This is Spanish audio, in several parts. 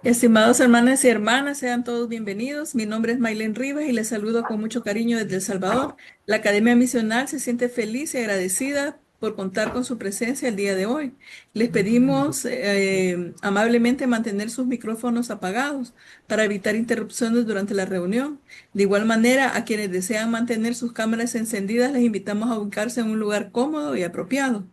Estimados hermanas y hermanas, sean todos bienvenidos. Mi nombre es Maylene Rivas y les saludo con mucho cariño desde El Salvador. La Academia Misional se siente feliz y agradecida por contar con su presencia el día de hoy. Les pedimos amablemente mantener sus micrófonos apagados para evitar interrupciones durante la reunión. De igual manera, a quienes desean mantener sus cámaras encendidas, les invitamos a ubicarse en un lugar cómodo y apropiado.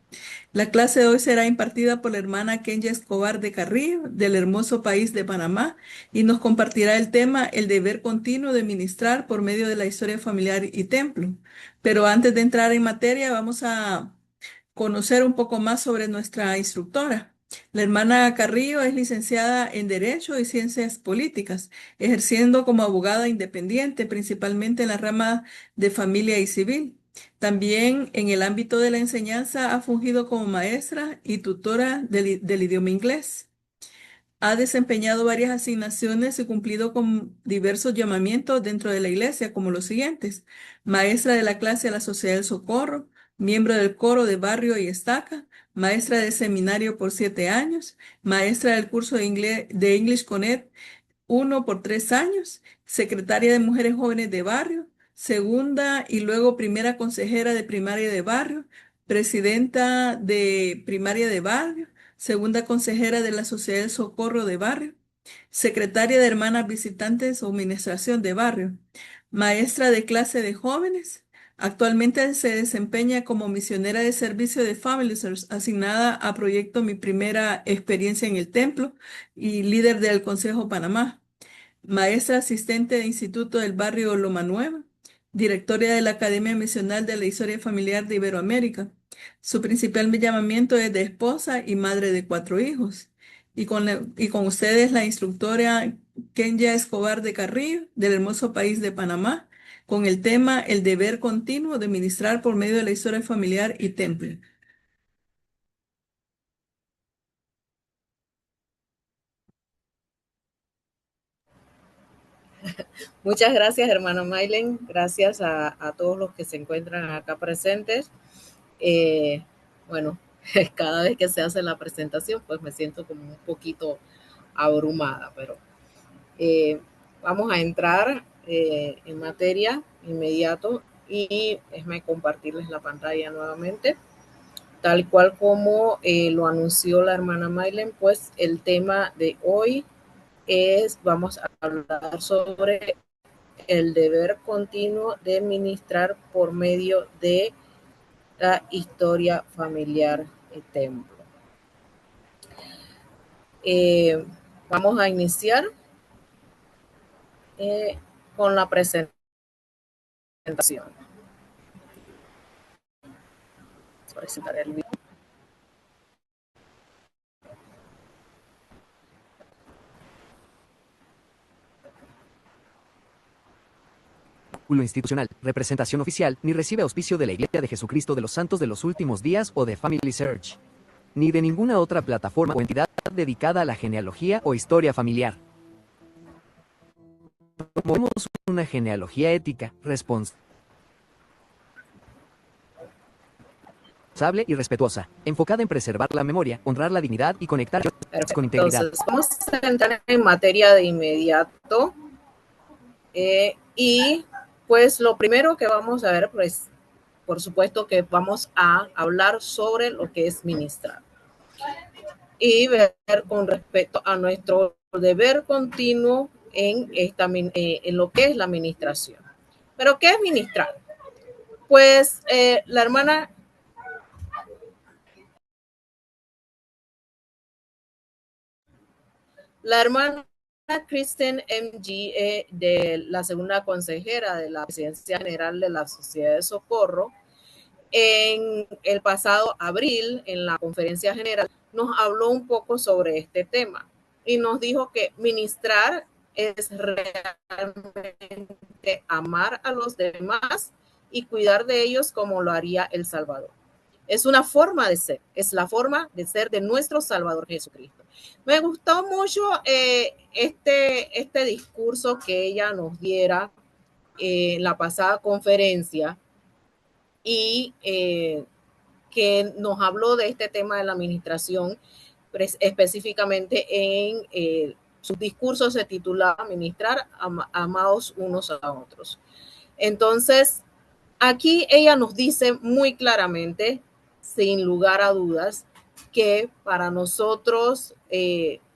La clase de hoy será impartida por la hermana Kenya Escobar de Carrillo, del hermoso país de Panamá, y nos compartirá el tema El deber continuo de ministrar por medio de la historia familiar y templo. Pero antes de entrar en materia, vamos a conocer un poco más sobre nuestra instructora. La hermana Carrillo es licenciada en Derecho y Ciencias Políticas, ejerciendo como abogada independiente, principalmente en la rama de familia y civil. También en el ámbito de la enseñanza ha fungido como maestra y tutora del idioma inglés. Ha desempeñado varias asignaciones y cumplido con diversos llamamientos dentro de la iglesia, como los siguientes: maestra de la clase de la Sociedad del Socorro, miembro del coro de barrio y estaca, maestra de seminario por 7 años, maestra del curso de English Connect 1 por 3 años, secretaria de Mujeres Jóvenes de Barrio, segunda y luego primera consejera de primaria de barrio, presidenta de primaria de barrio, segunda consejera de la Sociedad del Socorro de Barrio, secretaria de Hermanas Visitantes o Administración de Barrio, maestra de clase de jóvenes. Actualmente se desempeña como misionera de servicio de Family Search, asignada a proyecto Mi Primera Experiencia en el Templo y líder del Consejo Panamá, maestra asistente de Instituto del Barrio Loma Nueva, directora de la Academia Misional de la Historia Familiar de Iberoamérica. Su principal llamamiento es de esposa y madre de 4 hijos. Y con ustedes la instructora Kenya Escobar de Carrillo, del hermoso país de Panamá, con el tema El deber continuo de ministrar por medio de la historia familiar y templo. Muchas gracias, hermano Mailen. Gracias a todos los que se encuentran acá presentes. Eh, bueno, cada vez que se hace la presentación, pues me siento como un poquito abrumada, pero vamos a entrar en materia inmediato y déjenme compartirles la pantalla nuevamente. Tal cual como lo anunció la hermana Mailen, pues el tema de hoy vamos a hablar sobre el deber continuo de ministrar por medio de la historia familiar y templo. Eh, Vamos a iniciar eh, con la presentación. Presentar el video. Institucional, representación oficial, ni recibe auspicio de la Iglesia de Jesucristo de los Santos de los Últimos Días o de Family Search, ni de ninguna otra plataforma o entidad dedicada a la genealogía o historia familiar. Promovemos una genealogía ética, responsable y respetuosa, enfocada en preservar la memoria, honrar la dignidad y conectar con integridad. Entonces, vamos a entrar en materia de inmediato. Y pues lo primero que vamos a ver, pues por supuesto que vamos a hablar sobre lo que es ministrar y ver con respecto a nuestro deber continuo en lo que es la administración. ¿Pero qué es ministrar? Pues la hermana Kristen MG, de la segunda consejera de la Presidencia General de la Sociedad de Socorro, en el pasado abril, en la conferencia general, nos habló un poco sobre este tema y nos dijo que ministrar es realmente amar a los demás y cuidar de ellos como lo haría el Salvador. Es una forma de ser, es la forma de ser de nuestro Salvador Jesucristo. Me gustó mucho este discurso que ella nos diera en la pasada conferencia y que nos habló de este tema de la administración, específicamente en su discurso se titulaba Ministrar amados unos a otros. Entonces, aquí ella nos dice muy claramente, sin lugar a dudas, que para nosotros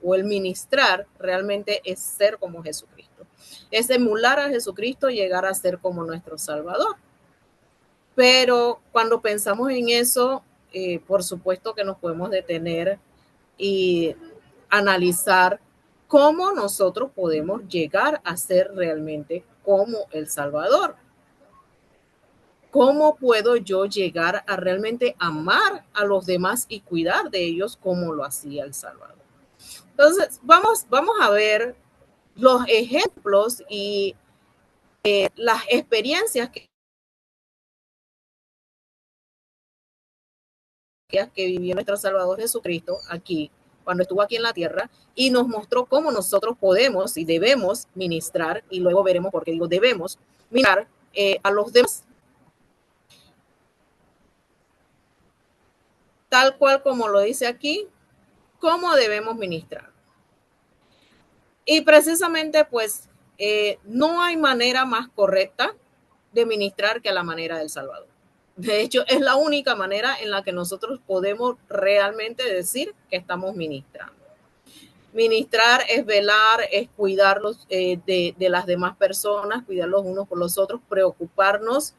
o el ministrar realmente es ser como Jesucristo. Es emular a Jesucristo, llegar a ser como nuestro Salvador. Pero cuando pensamos en eso, por supuesto que nos podemos detener y analizar cómo nosotros podemos llegar a ser realmente como el Salvador. ¿Cómo puedo yo llegar a realmente amar a los demás y cuidar de ellos como lo hacía el Salvador? Entonces, vamos a ver los ejemplos y las experiencias que vivió nuestro Salvador Jesucristo aquí, cuando estuvo aquí en la tierra, y nos mostró cómo nosotros podemos y debemos ministrar, y luego veremos por qué digo debemos, ministrar a los demás. Tal cual como lo dice aquí, cómo debemos ministrar. Y precisamente, pues, no hay manera más correcta de ministrar que la manera del Salvador. De hecho, es la única manera en la que nosotros podemos realmente decir que estamos ministrando. Ministrar es velar, es cuidarlos de las demás personas, cuidarlos unos por los otros, preocuparnos,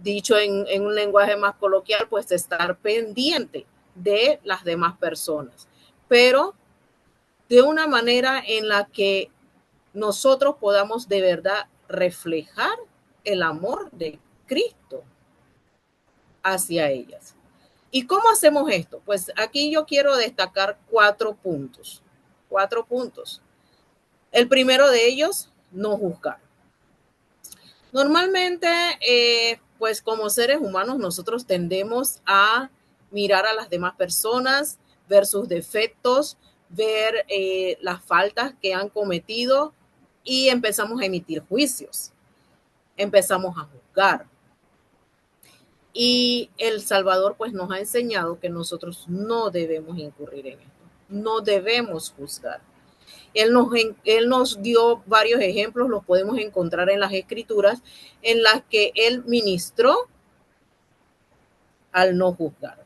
dicho en un lenguaje más coloquial, pues estar pendiente de las demás personas, pero de una manera en la que nosotros podamos de verdad reflejar el amor de Cristo hacia ellas. ¿Y cómo hacemos esto? Pues aquí yo quiero destacar 4 puntos. 4 puntos. El primero de ellos, no juzgar. Normalmente, pues como seres humanos, nosotros tendemos a mirar a las demás personas, ver sus defectos, ver las faltas que han cometido y empezamos a emitir juicios. Empezamos a juzgar. Y el Salvador pues nos ha enseñado que nosotros no debemos incurrir en esto, no debemos juzgar. Él nos dio varios ejemplos, los podemos encontrar en las Escrituras, en las que Él ministró al no juzgar.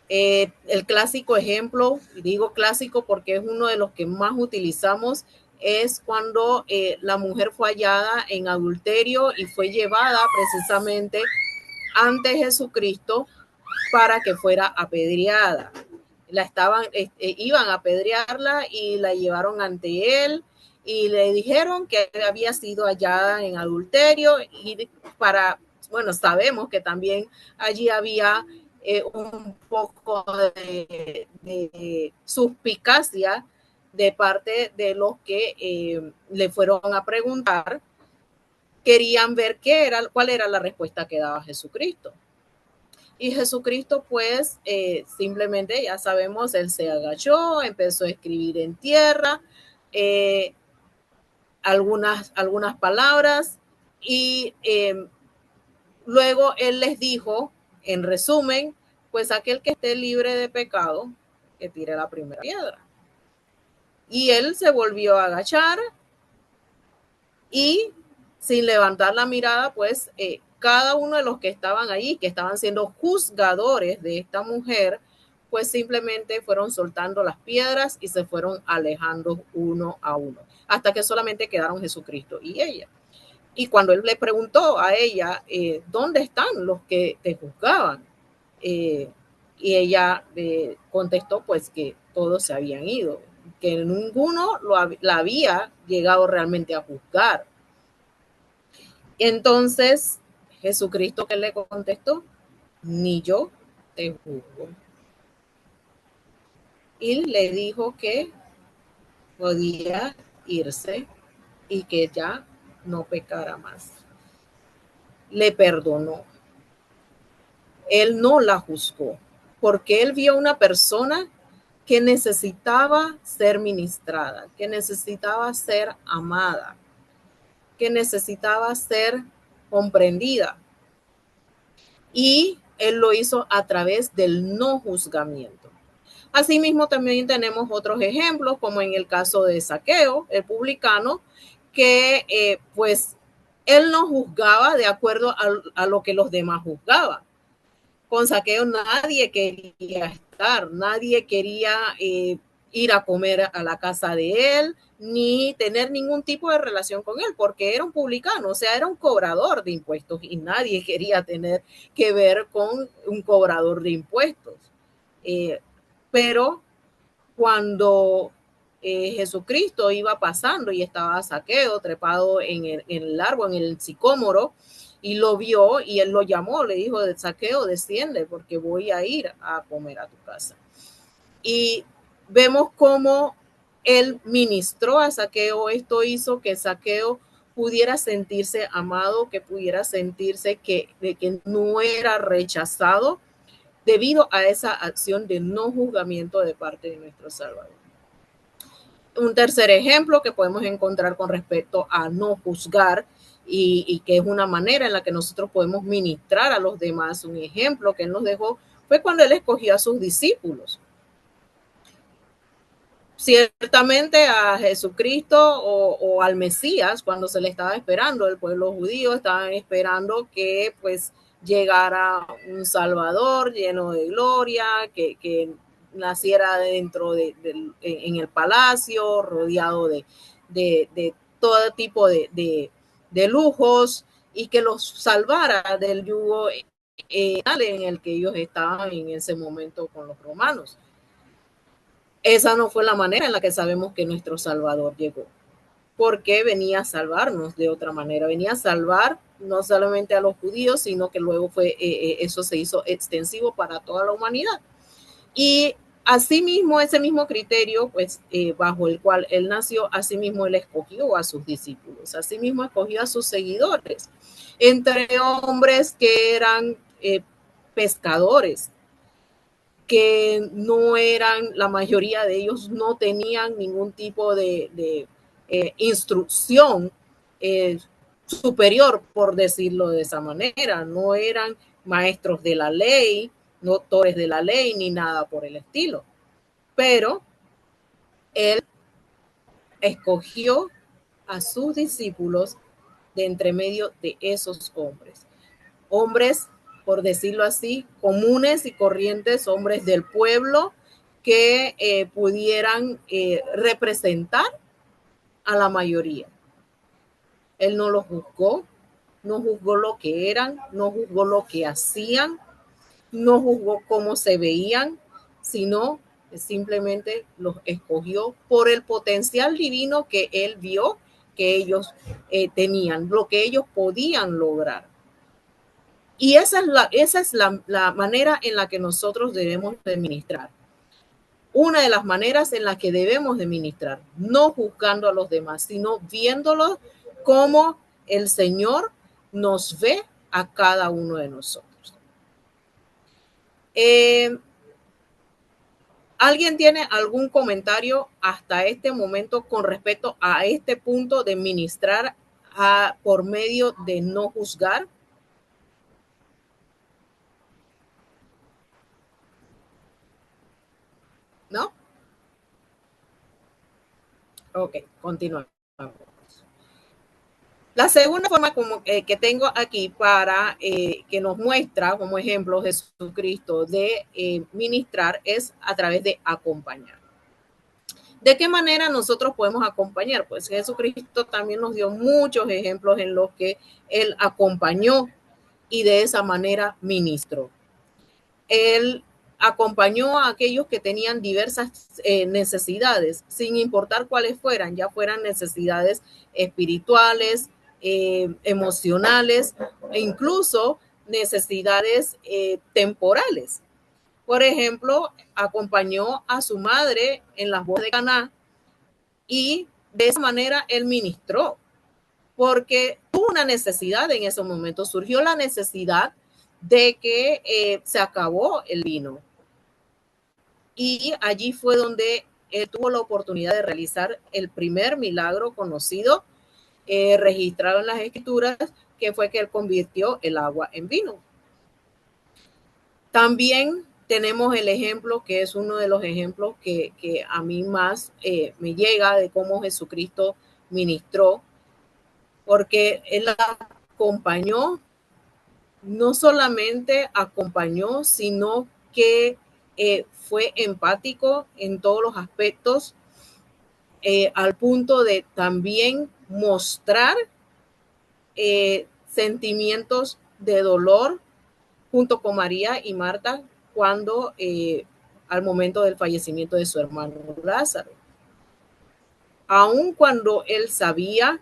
El clásico ejemplo, digo clásico porque es uno de los que más utilizamos, es cuando la mujer fue hallada en adulterio y fue llevada precisamente ante Jesucristo para que fuera apedreada. Iban a apedrearla y la llevaron ante él y le dijeron que había sido hallada en adulterio y sabemos que también allí había un poco de suspicacia de parte de los que le fueron a preguntar. Querían ver cuál era la respuesta que daba Jesucristo. Y Jesucristo, pues, simplemente, ya sabemos, él se agachó, empezó a escribir en tierra algunas palabras y luego él les dijo, en resumen, pues aquel que esté libre de pecado, que tire la primera piedra. Y él se volvió a agachar y sin levantar la mirada, pues cada uno de los que estaban ahí, que estaban siendo juzgadores de esta mujer, pues simplemente fueron soltando las piedras y se fueron alejando uno a uno, hasta que solamente quedaron Jesucristo y ella. Y cuando él le preguntó a ella, ¿dónde están los que te juzgaban? Y ella contestó pues que todos se habían ido, que ninguno la había llegado realmente a juzgar. Entonces, Jesucristo, ¿qué le contestó? Ni yo te juzgo. Y le dijo que podía irse y que ya no pecara más. Le perdonó. Él no la juzgó, porque él vio una persona que necesitaba ser ministrada, que necesitaba ser amada, que necesitaba ser comprendida. Y él lo hizo a través del no juzgamiento. Asimismo, también tenemos otros ejemplos, como en el caso de Zaqueo, el publicano, que pues él no juzgaba de acuerdo a lo que los demás juzgaban. Con Zaqueo nadie quería estar, nadie quería ir a comer a la casa de él, ni tener ningún tipo de relación con él, porque era un publicano, o sea, era un cobrador de impuestos y nadie quería tener que ver con un cobrador de impuestos. Pero cuando Jesucristo iba pasando y estaba Zaqueo trepado en el árbol, en el sicómoro, y lo vio y él lo llamó, le dijo, Zaqueo, desciende porque voy a ir a comer a tu casa. Y vemos cómo él ministró a Zaqueo. Esto hizo que Zaqueo pudiera sentirse amado, que pudiera sentirse de que no era rechazado debido a esa acción de no juzgamiento de parte de nuestro Salvador. Un tercer ejemplo que podemos encontrar con respecto a no juzgar y que es una manera en la que nosotros podemos ministrar a los demás. Un ejemplo que él nos dejó fue cuando él escogió a sus discípulos. Ciertamente a Jesucristo o al Mesías, cuando se le estaba esperando, el pueblo judío estaba esperando que pues llegara un Salvador lleno de gloria, que naciera dentro en el palacio, rodeado de todo tipo de lujos y que los salvara del yugo en el que ellos estaban en ese momento con los romanos. Esa no fue la manera en la que sabemos que nuestro Salvador llegó, porque venía a salvarnos de otra manera, venía a salvar no solamente a los judíos, sino que luego eso se hizo extensivo para toda la humanidad. Y asimismo, ese mismo criterio, pues bajo el cual él nació, asimismo él escogió a sus discípulos, asimismo escogió a sus seguidores, entre hombres que eran pescadores, que no eran, la mayoría de ellos no tenían ningún tipo de instrucción superior, por decirlo de esa manera. No eran maestros de la ley, no doctores de la ley, ni nada por el estilo. Pero él escogió a sus discípulos de entre medio de esos hombres. Hombres, por decirlo así, comunes y corrientes, hombres del pueblo que pudieran representar a la mayoría. Él no los juzgó, no juzgó lo que eran, no juzgó lo que hacían, no juzgó cómo se veían, sino simplemente los escogió por el potencial divino que él vio que ellos tenían, lo que ellos podían lograr. Y esa es la manera en la que nosotros debemos de ministrar. Una de las maneras en las que debemos de ministrar, no juzgando a los demás, sino viéndolos como el Señor nos ve a cada uno de nosotros. ¿Alguien tiene algún comentario hasta este momento con respecto a este punto de ministrar por medio de no juzgar? ¿No? Ok, continuamos. La segunda forma que tengo aquí para que nos muestra como ejemplo Jesucristo de ministrar es a través de acompañar. ¿De qué manera nosotros podemos acompañar? Pues Jesucristo también nos dio muchos ejemplos en los que Él acompañó y de esa manera ministró. Él acompañó a aquellos que tenían diversas necesidades, sin importar cuáles fueran, ya fueran necesidades espirituales, emocionales e incluso necesidades temporales. Por ejemplo, acompañó a su madre en las bodas de Caná y de esa manera él ministró, porque tuvo una necesidad en ese momento, surgió la necesidad de que se acabó el vino. Y allí fue donde él tuvo la oportunidad de realizar el primer milagro conocido, registrado en las escrituras, que fue que él convirtió el agua en vino. También tenemos el ejemplo que es uno de los ejemplos que a mí más me llega de cómo Jesucristo ministró, porque Él acompañó, no solamente acompañó, sino que fue empático en todos los aspectos, al punto de también mostrar sentimientos de dolor junto con María y Marta cuando al momento del fallecimiento de su hermano Lázaro. Aun cuando él sabía,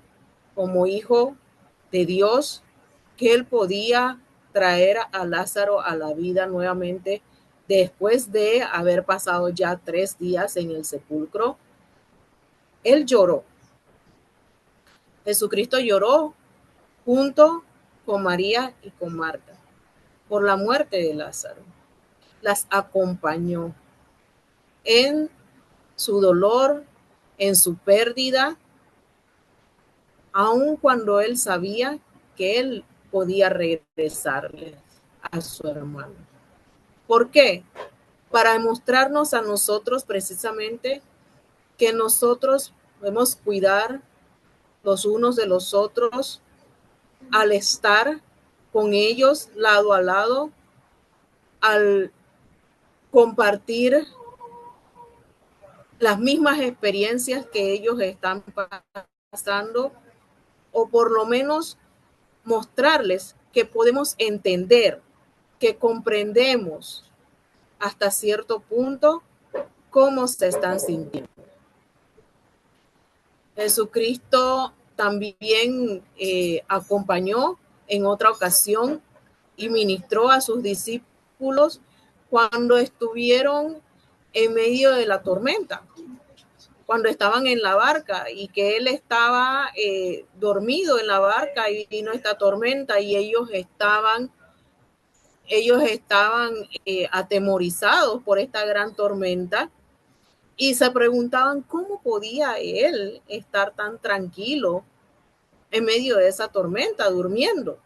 como hijo de Dios, que él podía traer a Lázaro a la vida nuevamente después de haber pasado ya 3 días en el sepulcro, él lloró. Jesucristo lloró junto con María y con Marta por la muerte de Lázaro. Las acompañó en su dolor, en su pérdida, aun cuando él sabía que él podía regresarle a su hermano. ¿Por qué? Para demostrarnos a nosotros precisamente que nosotros debemos cuidar los unos de los otros al estar con ellos lado a lado, al compartir las mismas experiencias que ellos están pasando, o por lo menos mostrarles que podemos entender, que comprendemos hasta cierto punto cómo se están sintiendo. Jesucristo también acompañó en otra ocasión y ministró a sus discípulos cuando estuvieron en medio de la tormenta, cuando estaban en la barca y que él estaba dormido en la barca y vino esta tormenta y ellos estaban atemorizados por esta gran tormenta y se preguntaban cómo podía él estar tan tranquilo en medio de esa tormenta, durmiendo.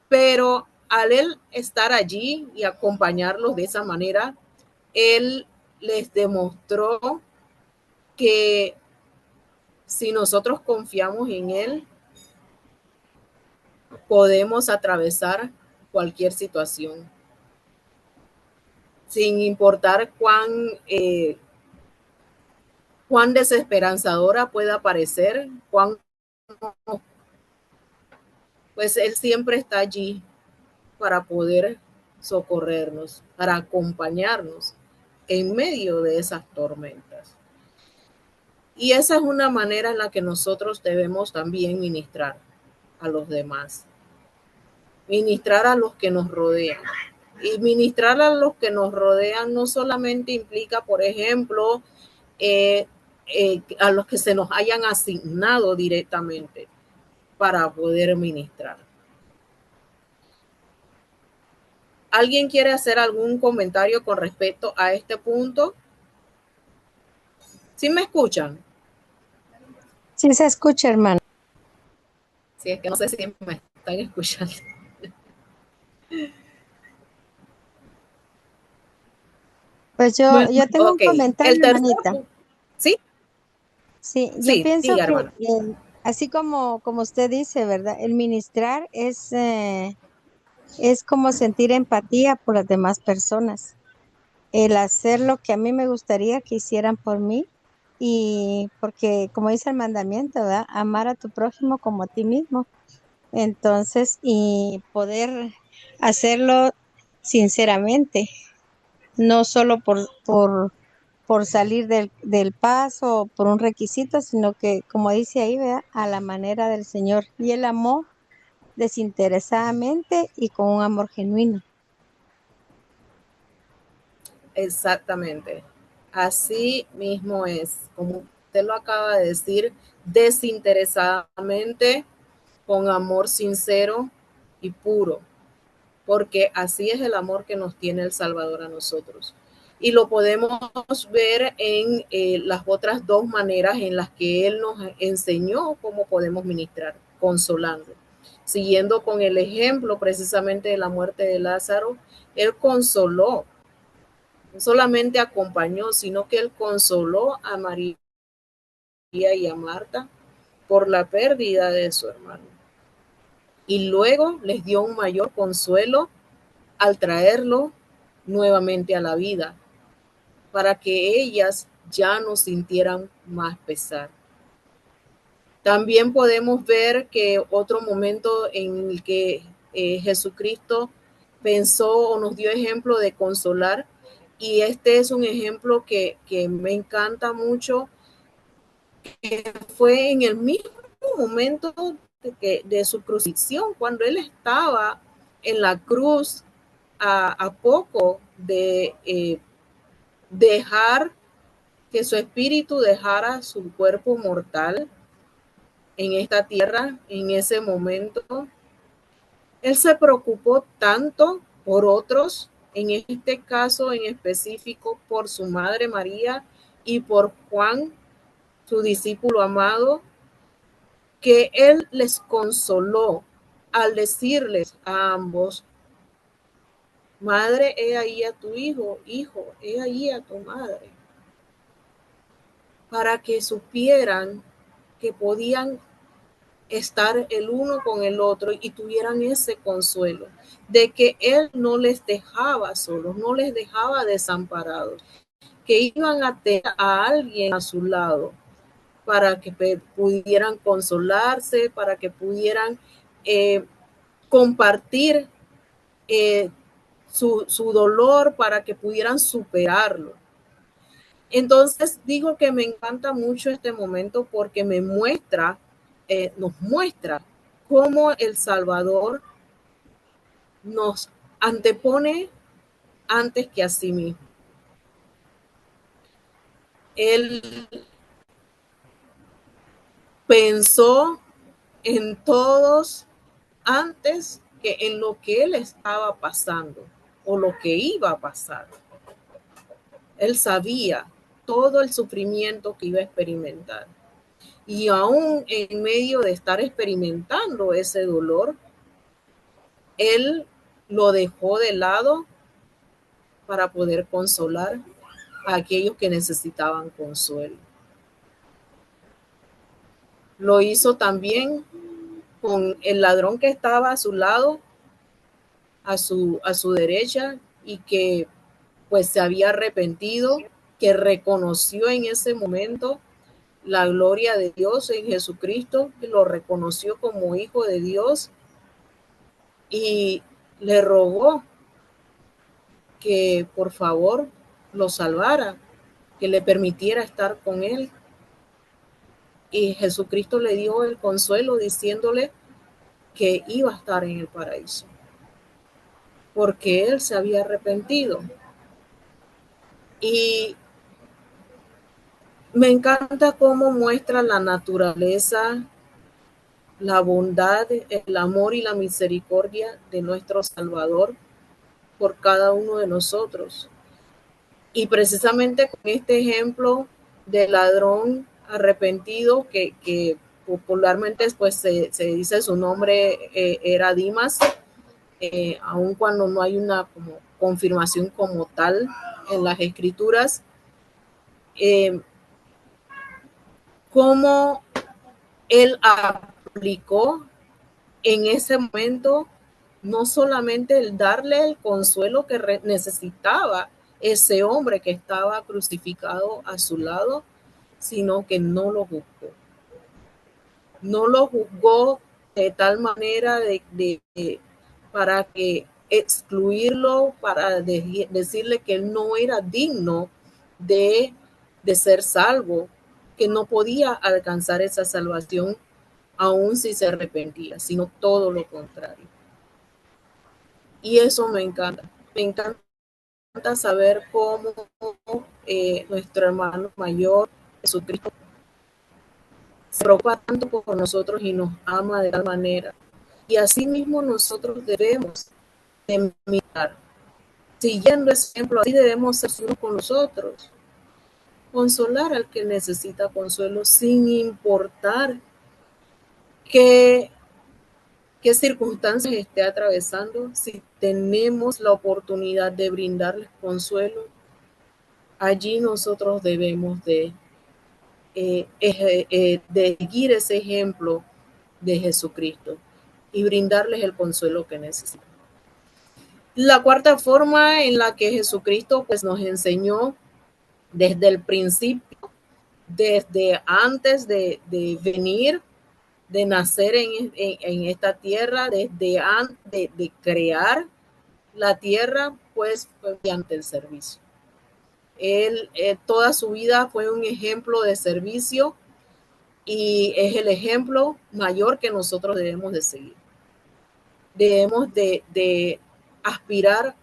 Pero al él estar allí y acompañarlos de esa manera, él les demostró que si nosotros confiamos en él, podemos atravesar cualquier situación, sin importar cuán desesperanzadora pueda parecer, pues él siempre está allí para poder socorrernos, para acompañarnos en medio de esas tormentas. Y esa es una manera en la que nosotros debemos también ministrar a los demás, ministrar a los que nos rodean. Y ministrar a los que nos rodean no solamente implica, por ejemplo, a los que se nos hayan asignado directamente para poder ministrar. ¿Alguien quiere hacer algún comentario con respecto a este punto? ¿Sí me escuchan? Sí se escucha, hermano. Sí, es que no sé si me están escuchando. Pues yo tengo un comentario, hermanita. ¿Sí? Sí, yo pienso diga, que así como usted dice, ¿verdad? El ministrar es como sentir empatía por las demás personas. El hacer lo que a mí me gustaría que hicieran por mí y porque, como dice el mandamiento, ¿verdad? Amar a tu prójimo como a ti mismo. Entonces, y poder hacerlo sinceramente, no solo por salir del paso o por un requisito, sino que, como dice ahí, ¿verdad? A la manera del Señor. Y Él amó desinteresadamente y con un amor genuino. Exactamente. Así mismo es, como usted lo acaba de decir, desinteresadamente, con amor sincero y puro, porque así es el amor que nos tiene el Salvador a nosotros. Y lo podemos ver en las otras dos maneras en las que Él nos enseñó cómo podemos ministrar, consolando. Siguiendo con el ejemplo precisamente de la muerte de Lázaro, Él consoló No solamente acompañó, sino que él consoló a María y a Marta por la pérdida de su hermano. Y luego les dio un mayor consuelo al traerlo nuevamente a la vida, para que ellas ya no sintieran más pesar. También podemos ver que otro momento en el que Jesucristo pensó o nos dio ejemplo de consolar, y este es un ejemplo que me encanta mucho, que fue en el mismo momento de su crucifixión, cuando él estaba en la cruz a poco de dejar que su espíritu dejara su cuerpo mortal en esta tierra. En ese momento él se preocupó tanto por otros, en este caso en específico por su madre María y por Juan, su discípulo amado, que él les consoló al decirles a ambos: madre, he ahí a tu hijo; hijo, he ahí a tu madre, para que supieran que podían estar el uno con el otro y tuvieran ese consuelo de que él no les dejaba solos, no les dejaba desamparados, que iban a tener a alguien a su lado para que pudieran consolarse, para que pudieran compartir su dolor, para que pudieran superarlo. Entonces digo que me encanta mucho este momento porque me muestra, nos muestra cómo el Salvador nos antepone antes que a sí mismo. Él pensó en todos antes que en lo que él estaba pasando o lo que iba a pasar. Él sabía todo el sufrimiento que iba a experimentar. Y aún en medio de estar experimentando ese dolor, él lo dejó de lado para poder consolar a aquellos que necesitaban consuelo. Lo hizo también con el ladrón que estaba a su lado, a su derecha, y que pues se había arrepentido, que reconoció en ese momento la gloria de Dios en Jesucristo, que lo reconoció como hijo de Dios y le rogó que por favor lo salvara, que le permitiera estar con él. Y Jesucristo le dio el consuelo diciéndole que iba a estar en el paraíso, porque él se había arrepentido. Y me encanta cómo muestra la naturaleza, la bondad, el amor y la misericordia de nuestro Salvador por cada uno de nosotros. Y precisamente con este ejemplo del ladrón arrepentido, que popularmente pues se dice su nombre era Dimas, aun cuando no hay una como confirmación como tal en las escrituras, cómo él aplicó en ese momento no solamente el darle el consuelo que necesitaba ese hombre que estaba crucificado a su lado, sino que no lo juzgó. No lo juzgó de tal manera para que excluirlo, para decirle que él no era digno de ser salvo, que no podía alcanzar esa salvación aun si se arrepentía, sino todo lo contrario. Y eso me encanta. Me encanta saber cómo nuestro hermano mayor, Jesucristo, se preocupa tanto por nosotros y nos ama de tal manera. Y así mismo nosotros debemos de mirar. Siguiendo ese ejemplo, así debemos ser unos con nosotros. Consolar al que necesita consuelo sin importar qué circunstancias esté atravesando. Si tenemos la oportunidad de brindarles consuelo, allí nosotros debemos de seguir ese ejemplo de Jesucristo y brindarles el consuelo que necesitan. La cuarta forma en la que Jesucristo pues, nos enseñó desde el principio, desde antes de venir, de nacer en esta tierra, desde antes de crear la tierra, pues fue mediante el servicio. Él toda su vida fue un ejemplo de servicio y es el ejemplo mayor que nosotros debemos de seguir. Debemos de aspirar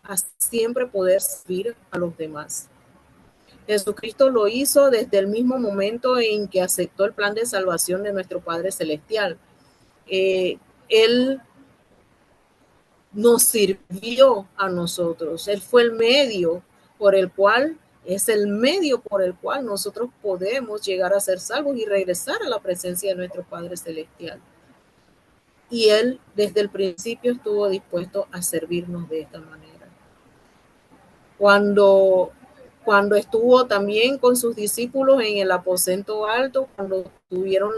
a siempre poder servir a los demás. Jesucristo lo hizo desde el mismo momento en que aceptó el plan de salvación de nuestro Padre Celestial. Él nos sirvió a nosotros. Él fue el medio por el cual, es el medio por el cual nosotros podemos llegar a ser salvos y regresar a la presencia de nuestro Padre Celestial. Y Él desde el principio estuvo dispuesto a servirnos de esta manera. Cuando estuvo también con sus discípulos en el aposento alto, cuando tuvieron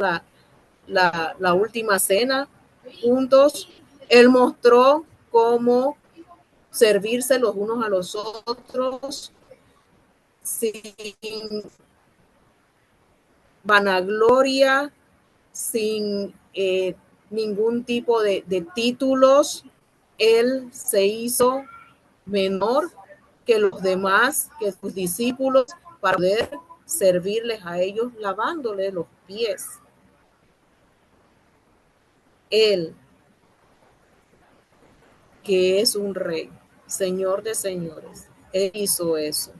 la última cena juntos, Él mostró cómo servirse los unos a los otros sin vanagloria, sin ningún tipo de títulos. Él se hizo menor que los demás, que sus discípulos, para poder servirles a ellos lavándoles los pies. Él, que es un rey, señor de señores, él hizo eso.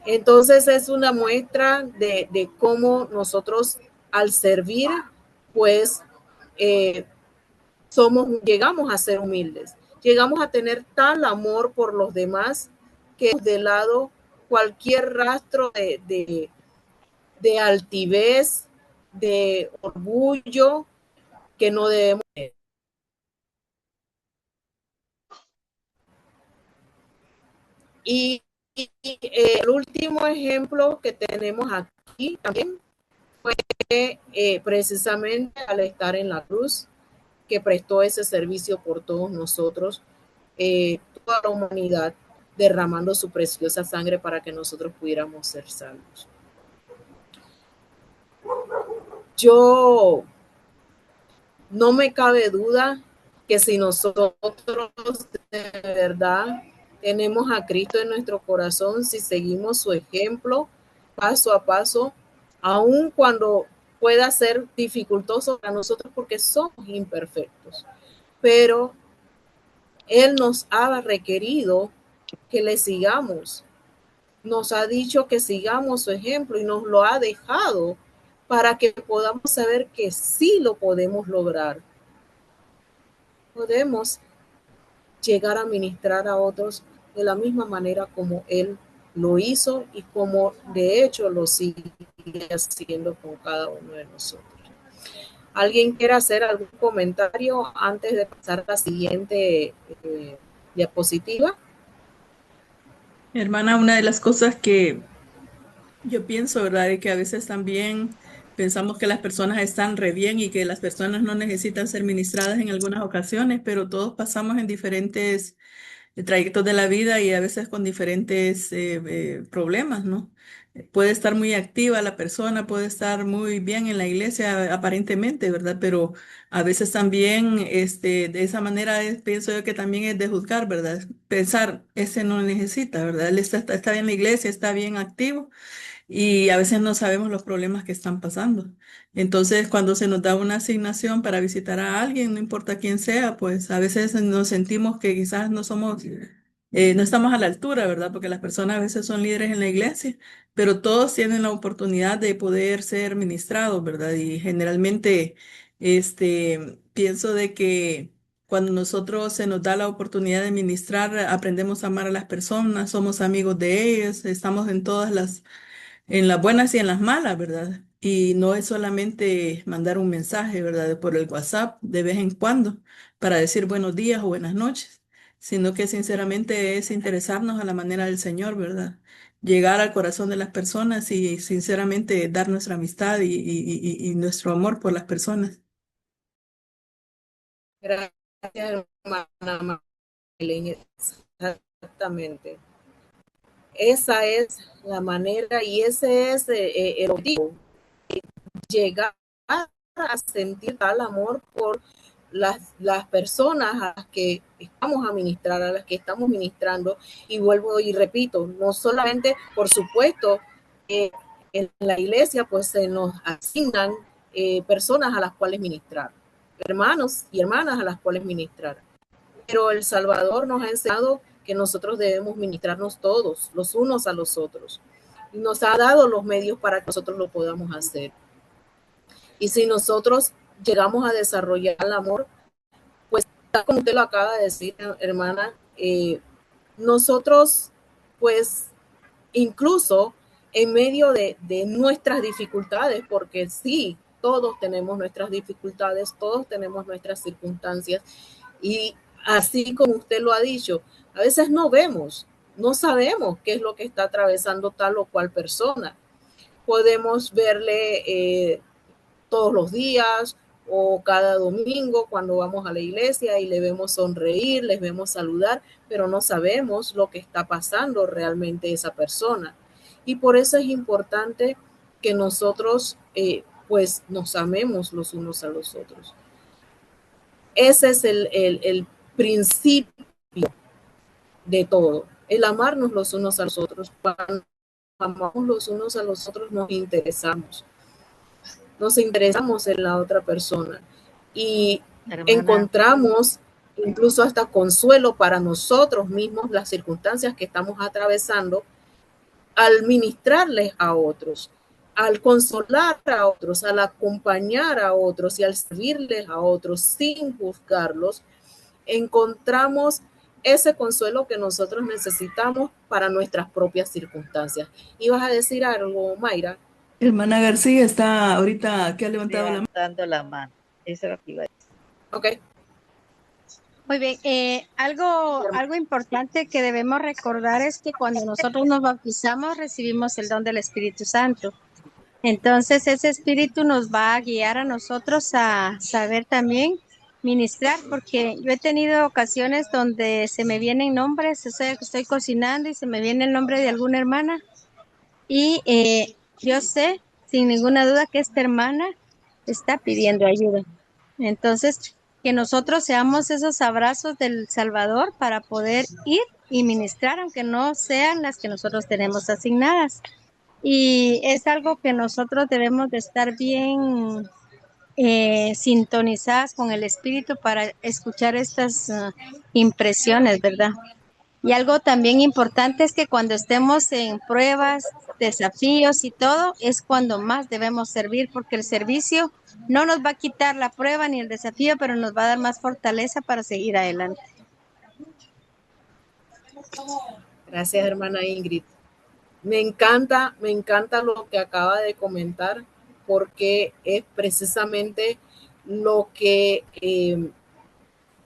Entonces es una muestra de cómo nosotros al servir, pues llegamos a ser humildes, llegamos a tener tal amor por los demás que de lado cualquier rastro de altivez, de orgullo que no debemos tener. Y el último ejemplo que tenemos aquí también fue precisamente al estar en la cruz, que prestó ese servicio por todos nosotros, toda la humanidad, derramando su preciosa sangre para que nosotros pudiéramos ser salvos. Yo no me cabe duda que si nosotros de verdad tenemos a Cristo en nuestro corazón, si seguimos su ejemplo paso a paso, aun cuando pueda ser dificultoso para nosotros porque somos imperfectos, pero Él nos ha requerido que le sigamos, nos ha dicho que sigamos su ejemplo y nos lo ha dejado para que podamos saber que sí lo podemos lograr. Podemos llegar a ministrar a otros de la misma manera como Él lo hizo y como de hecho lo sigue haciendo con cada uno de nosotros. ¿Alguien quiere hacer algún comentario antes de pasar a la siguiente diapositiva? Hermana, una de las cosas que yo pienso, ¿verdad? Es que a veces también pensamos que las personas están re bien y que las personas no necesitan ser ministradas en algunas ocasiones, pero todos pasamos en diferentes trayectos de la vida y a veces con diferentes problemas, ¿no? Puede estar muy activa la persona, puede estar muy bien en la iglesia aparentemente, ¿verdad? Pero a veces también de esa manera pienso yo que también es de juzgar, ¿verdad? Pensar, ese no necesita, ¿verdad? Él está bien en la iglesia, está bien activo y a veces no sabemos los problemas que están pasando. Entonces, cuando se nos da una asignación para visitar a alguien, no importa quién sea, pues a veces nos sentimos que quizás no estamos a la altura, ¿verdad? Porque las personas a veces son líderes en la iglesia, pero todos tienen la oportunidad de poder ser ministrados, ¿verdad? Y generalmente, pienso de que cuando nosotros se nos da la oportunidad de ministrar, aprendemos a amar a las personas, somos amigos de ellas, estamos en las buenas y en las malas, ¿verdad? Y no es solamente mandar un mensaje, ¿verdad? Por el WhatsApp de vez en cuando para decir buenos días o buenas noches. sino que sinceramente es interesarnos a la manera del Señor, ¿verdad? Llegar al corazón de las personas y sinceramente dar nuestra amistad y nuestro amor por las personas. Gracias, hermana Maylin. Exactamente. Esa es la manera y ese es el objetivo, llegar a sentir tal amor por las personas a las que estamos a ministrar, a las que estamos ministrando. Y vuelvo y repito, no solamente, por supuesto, en la iglesia pues se nos asignan personas a las cuales ministrar, hermanos y hermanas a las cuales ministrar. Pero el Salvador nos ha enseñado que nosotros debemos ministrarnos todos, los unos a los otros. Y nos ha dado los medios para que nosotros lo podamos hacer. Y si nosotros llegamos a desarrollar el amor, pues como usted lo acaba de decir, hermana, nosotros pues incluso en medio de nuestras dificultades, porque sí, todos tenemos nuestras dificultades, todos tenemos nuestras circunstancias, y así como usted lo ha dicho, a veces no vemos, no sabemos qué es lo que está atravesando tal o cual persona. Podemos verle todos los días o cada domingo cuando vamos a la iglesia y le vemos sonreír, les vemos saludar, pero no sabemos lo que está pasando realmente esa persona. Y por eso es importante que nosotros pues nos amemos los unos a los otros. Ese es el principio de todo, el amarnos los unos a los otros. Cuando amamos los unos a los otros nos interesamos en la otra persona y Hermana, encontramos incluso hasta consuelo para nosotros mismos las circunstancias que estamos atravesando al ministrarles a otros, al consolar a otros, al acompañar a otros y al servirles a otros sin juzgarlos, encontramos ese consuelo que nosotros necesitamos para nuestras propias circunstancias. ¿Ibas a decir algo, Mayra? Hermana García está ahorita que ha levantado la mano. levantando la mano. Eso es lo que iba a decir. Ok. Muy bien, algo importante que debemos recordar es que cuando nosotros nos bautizamos recibimos el don del Espíritu Santo. Entonces ese Espíritu nos va a guiar a nosotros a saber también ministrar, porque yo he tenido ocasiones donde se me vienen nombres, o sea, que estoy cocinando y se me viene el nombre de alguna hermana y yo sé sin ninguna duda que esta hermana está pidiendo ayuda. Entonces, que nosotros seamos esos abrazos del Salvador para poder ir y ministrar, aunque no sean las que nosotros tenemos asignadas. Y es algo que nosotros debemos de estar bien sintonizadas con el Espíritu para escuchar estas impresiones, ¿verdad? Y algo también importante es que cuando estemos en pruebas, desafíos y todo, es cuando más debemos servir, porque el servicio no nos va a quitar la prueba ni el desafío, pero nos va a dar más fortaleza para seguir adelante. Gracias, hermana Ingrid. Me encanta lo que acaba de comentar, porque es precisamente lo que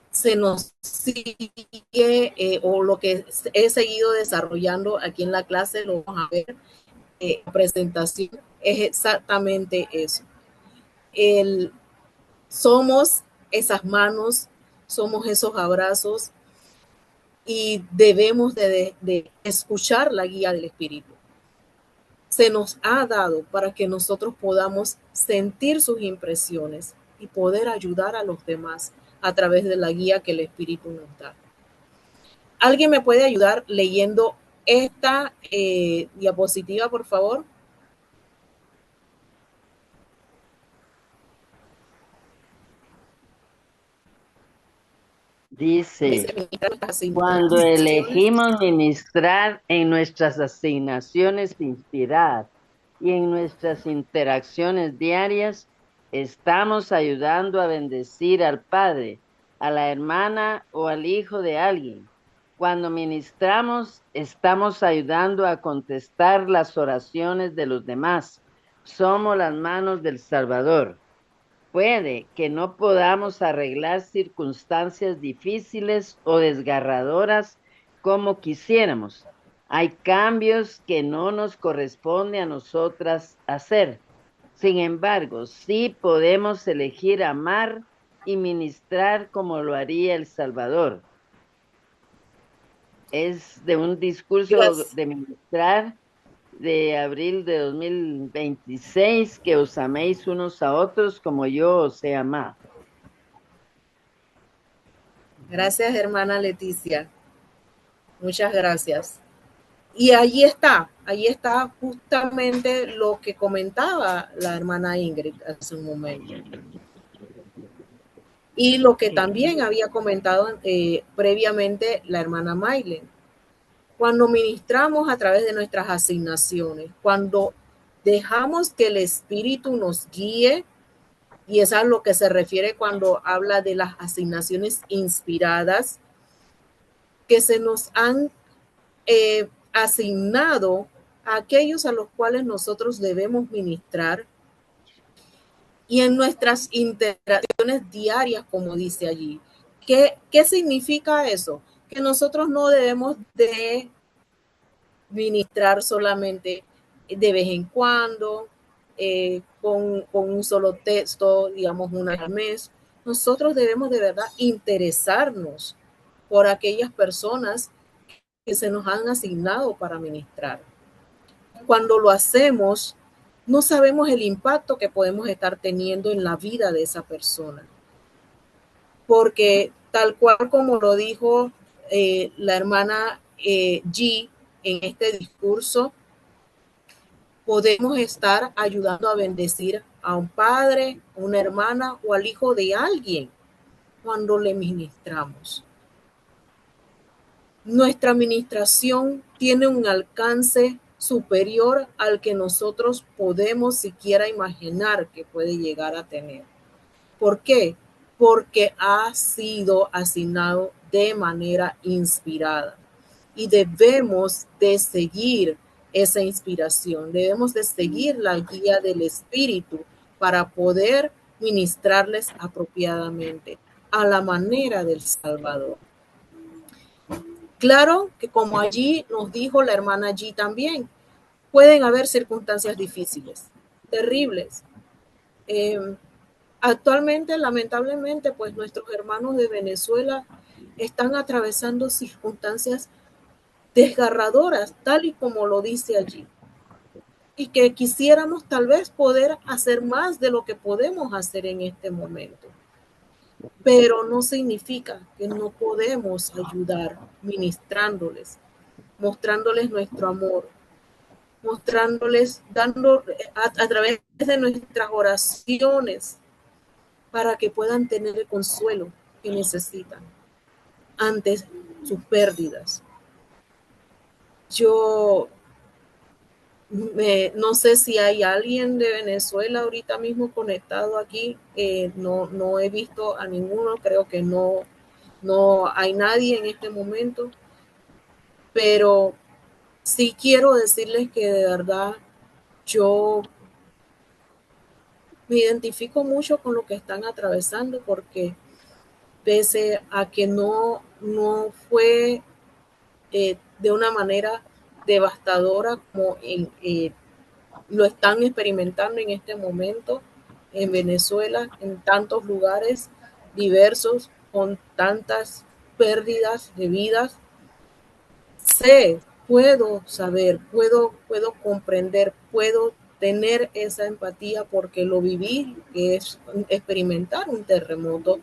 se nos sigue o lo que he seguido desarrollando aquí en la clase, lo vamos a ver, presentación, es exactamente eso. Somos esas manos, somos esos abrazos y debemos de escuchar la guía del Espíritu. Se nos ha dado para que nosotros podamos sentir sus impresiones y poder ayudar a los demás a través de la guía que el Espíritu nos da. ¿Alguien me puede ayudar leyendo esta diapositiva, por favor? Dice, cuando elegimos ministrar en nuestras asignaciones de inspirar y en nuestras interacciones diarias, estamos ayudando a bendecir al padre, a la hermana o al hijo de alguien. Cuando ministramos, estamos ayudando a contestar las oraciones de los demás. Somos las manos del Salvador. Puede que no podamos arreglar circunstancias difíciles o desgarradoras como quisiéramos. Hay cambios que no nos corresponde a nosotras hacer. Sin embargo, sí podemos elegir amar y ministrar como lo haría el Salvador. Es de un discurso Gracias. de ministrar de abril de 2026, que os améis unos a otros como yo os he amado. Gracias, hermana Leticia. Muchas gracias. Y ahí está justamente lo que comentaba la hermana Ingrid hace un momento. Y lo que también había comentado previamente la hermana Maylen. Cuando ministramos a través de nuestras asignaciones, cuando dejamos que el Espíritu nos guíe, y es a lo que se refiere cuando habla de las asignaciones inspiradas que se nos han asignado a aquellos a los cuales nosotros debemos ministrar, y en nuestras interacciones diarias, como dice allí. ¿Qué significa eso? Que nosotros no debemos de ministrar solamente de vez en cuando, con un solo texto, digamos una vez al mes. Nosotros debemos de verdad interesarnos por aquellas personas que se nos han asignado para ministrar. Cuando lo hacemos, no sabemos el impacto que podemos estar teniendo en la vida de esa persona. Porque tal cual como lo dijo la hermana G en este discurso, podemos estar ayudando a bendecir a un padre, una hermana o al hijo de alguien cuando le ministramos. Nuestra administración tiene un alcance superior al que nosotros podemos siquiera imaginar que puede llegar a tener. ¿Por qué? Porque ha sido asignado de manera inspirada y debemos de seguir esa inspiración, debemos de seguir la guía del Espíritu para poder ministrarles apropiadamente a la manera del Salvador. Claro que como allí nos dijo la hermana allí también, pueden haber circunstancias difíciles, terribles. Actualmente, lamentablemente, pues nuestros hermanos de Venezuela están atravesando circunstancias desgarradoras, tal y como lo dice allí. Y que quisiéramos tal vez poder hacer más de lo que podemos hacer en este momento. Pero no significa que no podemos ayudar ministrándoles, mostrándoles nuestro amor, mostrándoles, dando a través de nuestras oraciones para que puedan tener el consuelo que necesitan ante sus pérdidas. Yo no sé si hay alguien de Venezuela ahorita mismo conectado aquí. No he visto a ninguno, creo que no hay nadie en este momento, pero sí quiero decirles que de verdad yo me identifico mucho con lo que están atravesando, porque pese a que no fue de una manera devastadora como lo están experimentando en este momento en Venezuela, en tantos lugares diversos, con tantas pérdidas de vidas. Puedo saber, puedo comprender, puedo tener esa empatía porque lo viví, que es experimentar un terremoto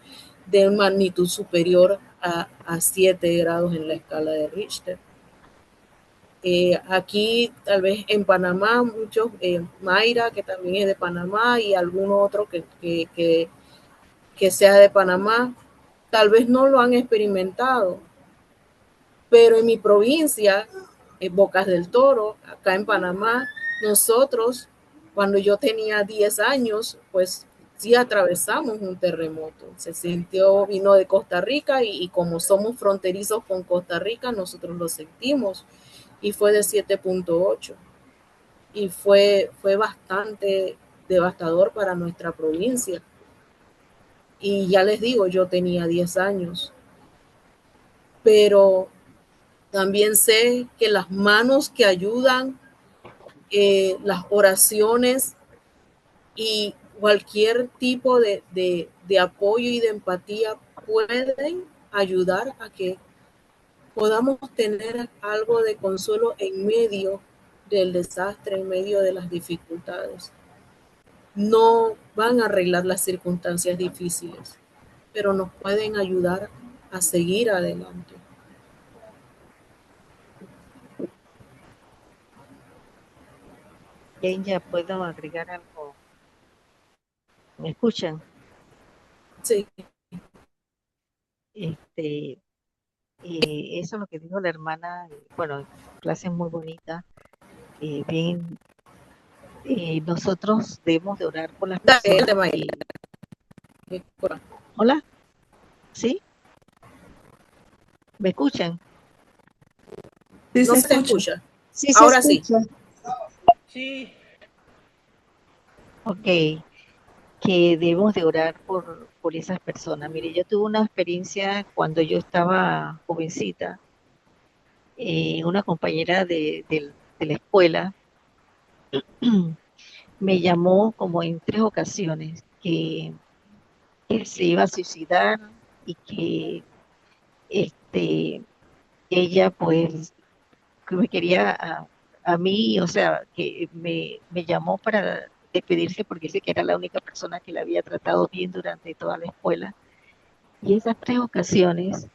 de magnitud superior a 7 grados en la escala de Richter. Aquí, tal vez en Panamá, muchos, Mayra, que también es de Panamá, y alguno otro que sea de Panamá, tal vez no lo han experimentado, pero en mi provincia, en Bocas del Toro, acá en Panamá, nosotros, cuando yo tenía 10 años, pues sí atravesamos un terremoto. Se sintió, vino de Costa Rica y como somos fronterizos con Costa Rica, nosotros lo sentimos, y fue de 7.8 y fue bastante devastador para nuestra provincia. Y ya les digo, yo tenía 10 años, pero también sé que las manos que ayudan, las oraciones y cualquier tipo de apoyo y de empatía pueden ayudar a que podamos tener algo de consuelo en medio del desastre, en medio de las dificultades. No van a arreglar las circunstancias difíciles, pero nos pueden ayudar a seguir adelante. Ya puedo agregar algo. ¿Me escuchan? Sí, Este, eso es lo que dijo la hermana, bueno, clase muy bonita, bien, nosotros debemos de orar por las dale el personas tema. que, hola, ¿sí? ¿Me escuchan? Sí, No se se escucha. escucha. Sí se Ahora sí. escucha. Sí. Ok, que debemos de orar por esas personas. Mire, yo tuve una experiencia cuando yo estaba jovencita, una compañera de la escuela me llamó como en 3 ocasiones que se iba a suicidar y que este, ella pues que me quería a mí, o sea, que me llamó para despedirse porque sé que era la única persona que la había tratado bien durante toda la escuela. Y esas 3 ocasiones,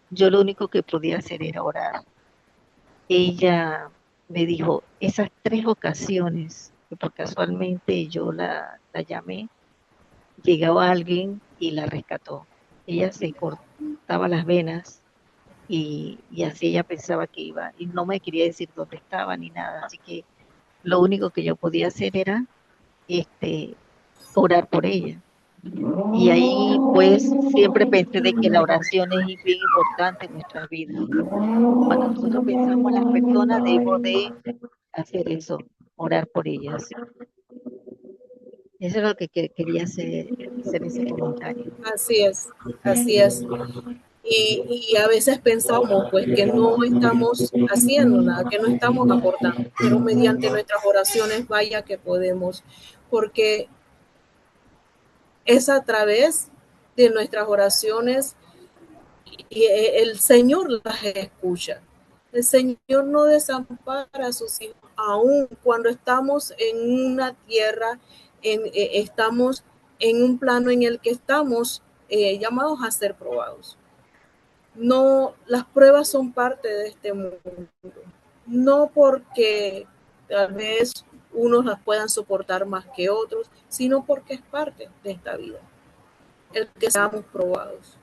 yo lo único que podía hacer era orar. Ella me dijo, esas 3 ocasiones, que por casualmente yo la llamé, llegó alguien y la rescató. Ella se cortaba las venas y así ella pensaba que iba, y no me quería decir dónde estaba ni nada, así que lo único que yo podía hacer era este, orar por ella. Y ahí pues siempre pensé de que la oración es bien importante en nuestras vidas. Cuando nosotros pensamos en las personas, debemos de hacer eso, orar por ellas. Eso es lo que quería hacer ese comentario. Así es, así es. Y a veces pensamos pues que no estamos haciendo nada, que no estamos aportando, pero mediante nuestras oraciones vaya que podemos, porque es a través de nuestras oraciones y el Señor las escucha. El Señor no desampara a sus hijos, aun cuando estamos en una tierra, estamos en un plano en el que estamos llamados a ser probados. No, las pruebas son parte de este mundo, no porque tal vez unos las puedan soportar más que otros, sino porque es parte de esta vida, el que seamos probados.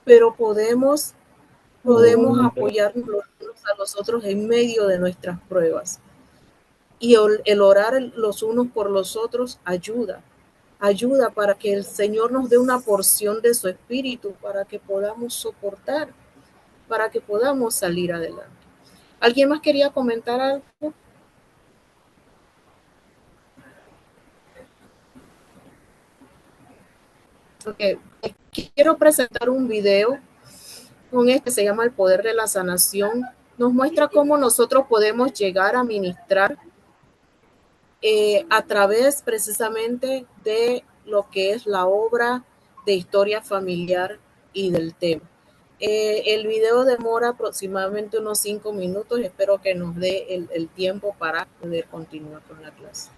Pero podemos apoyarnos los unos a los otros en medio de nuestras pruebas. Y el orar los unos por los otros ayuda para que el Señor nos dé una porción de su espíritu, para que podamos soportar, para que podamos salir adelante. ¿Alguien más quería comentar algo? Okay. Quiero presentar un video con se llama El Poder de la Sanación. Nos muestra cómo nosotros podemos llegar a ministrar a través precisamente de lo que es la obra de historia familiar y del tema. El video demora aproximadamente unos 5 minutos. Espero que nos dé el tiempo para poder continuar con la clase.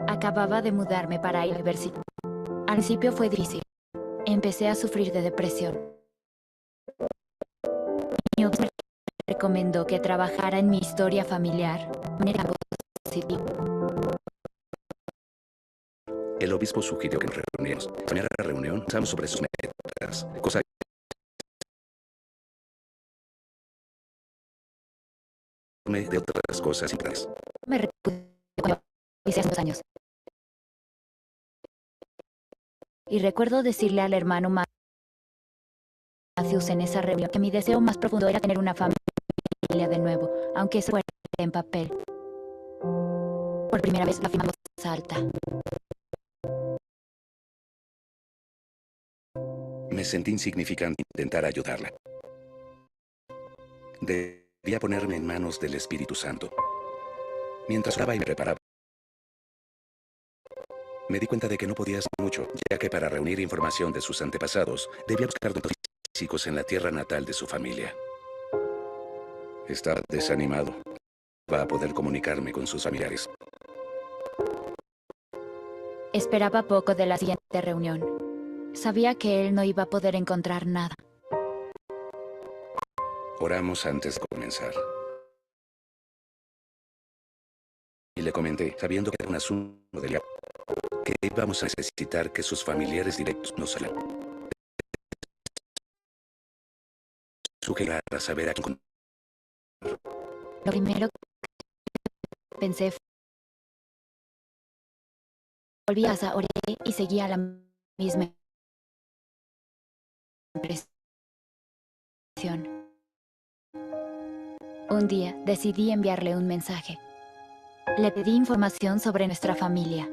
Acababa de mudarme para ir a la universidad. Al principio fue difícil. Empecé a sufrir de depresión. Mi obispo me recomendó que trabajara en mi historia familiar de manera positiva. El obispo sugirió que nos reuniéramos. En la primera reunión pensamos sobre sus metas, cosa de otras cosas importantes. Me repudió cuando hice hace 2 años. Y recuerdo decirle al hermano Matthews en esa reunión que mi deseo más profundo era tener una familia de nuevo, aunque eso fuera en papel. Por primera vez la afirmé en voz alta. Me sentí insignificante intentar ayudarla. Debía ponerme en manos del Espíritu Santo. Mientras oraba y me preparaba, me di cuenta de que no podía hacer mucho, ya que para reunir información de sus antepasados, debía buscar datos físicos en la tierra natal de su familia. Estaba desanimado. No iba a poder comunicarme con sus familiares. Esperaba poco de la siguiente reunión. Sabía que él no iba a poder encontrar nada. Oramos antes de comenzar. Y le comenté, sabiendo que era un asunto delicado, que íbamos a necesitar que sus familiares directos nos ayudaran. Sugerir a saber a quién contar. Lo primero que pensé fue... Volví a casa, oré y seguía la misma impresión. Un día decidí enviarle un mensaje. Le pedí información sobre nuestra familia.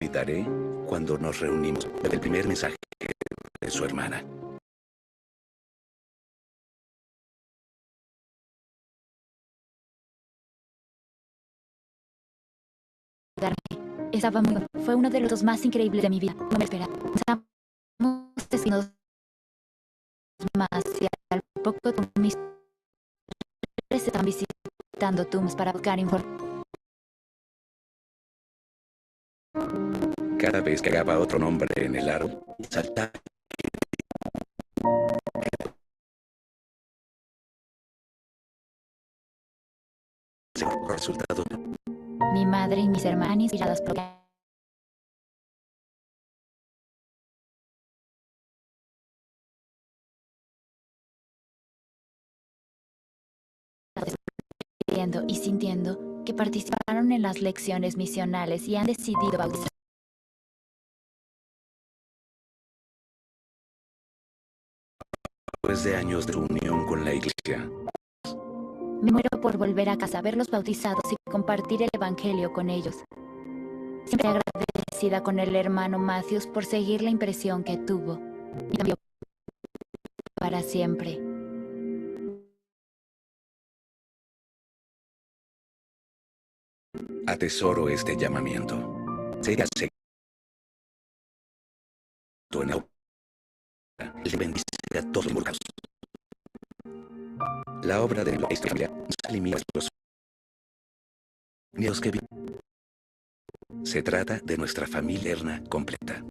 Olvidaré cuando nos reunimos del primer mensaje de su hermana. Estaba muy... Fue uno de los dos más increíbles de mi vida. No me esperaba. Estamos destinos más y al poco mis padres están visitando tumbas para buscar información. Cada vez que hagaba otro nombre en el árbol, saltaba. Resultado. Mi madre y mis hermanas inspiradas por... Viendo y sintiendo que participaron en las lecciones misionales y han decidido bautizar. Después de años de unión con la iglesia, Me muero por volver a casa, verlos bautizados y compartir el evangelio con ellos. Siempre agradecida con el hermano Matthews por seguir la impresión que tuvo. Y cambió para siempre. atesoro este llamamiento. Sea seguido en la obra. Le bendice a todos los involucrados. La obra de la familia no se limita a los Dios que vive. Se trata de nuestra familia eterna completa.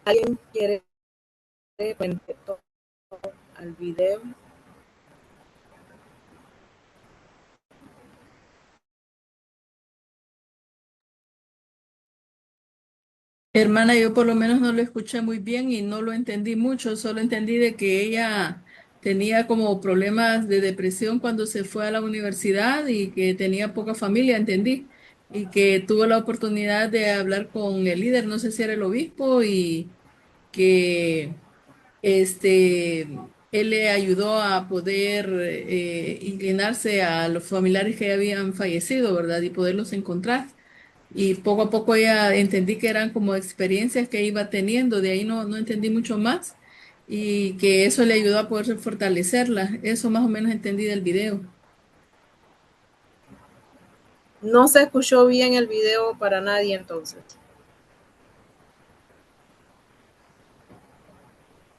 ¿Alguien quiere comentar al video? Hermana, yo por lo menos no lo escuché muy bien y no lo entendí mucho, solo entendí de que ella tenía como problemas de depresión cuando se fue a la universidad y que tenía poca familia, entendí, y que tuvo la oportunidad de hablar con el líder, no sé si era el obispo, y que este, él le ayudó a poder inclinarse a los familiares que habían fallecido, ¿verdad? Y poderlos encontrar. Y poco a poco ya entendí que eran como experiencias que iba teniendo, de ahí no entendí mucho más y que eso le ayudó a poder fortalecerla. Eso más o menos entendí del video. No se escuchó bien el video para nadie entonces.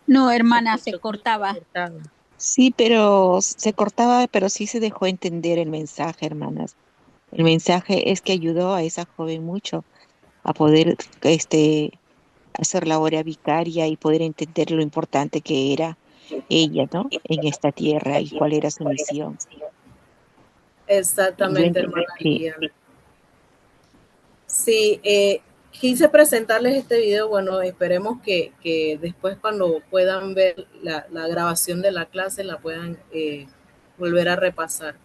No, hermana, se cortaba. Sí, pero se cortaba, pero sí se dejó entender el mensaje, hermanas. El mensaje es que ayudó a esa joven mucho a poder hacer la hora vicaria y poder entender lo importante que era ella, ¿no? En esta tierra y cuál era su misión. Y yo Exactamente, hermana sí, Liliana. Sí, quise presentarles este video. Bueno, esperemos que después cuando puedan ver la grabación de la clase la puedan volver a repasar.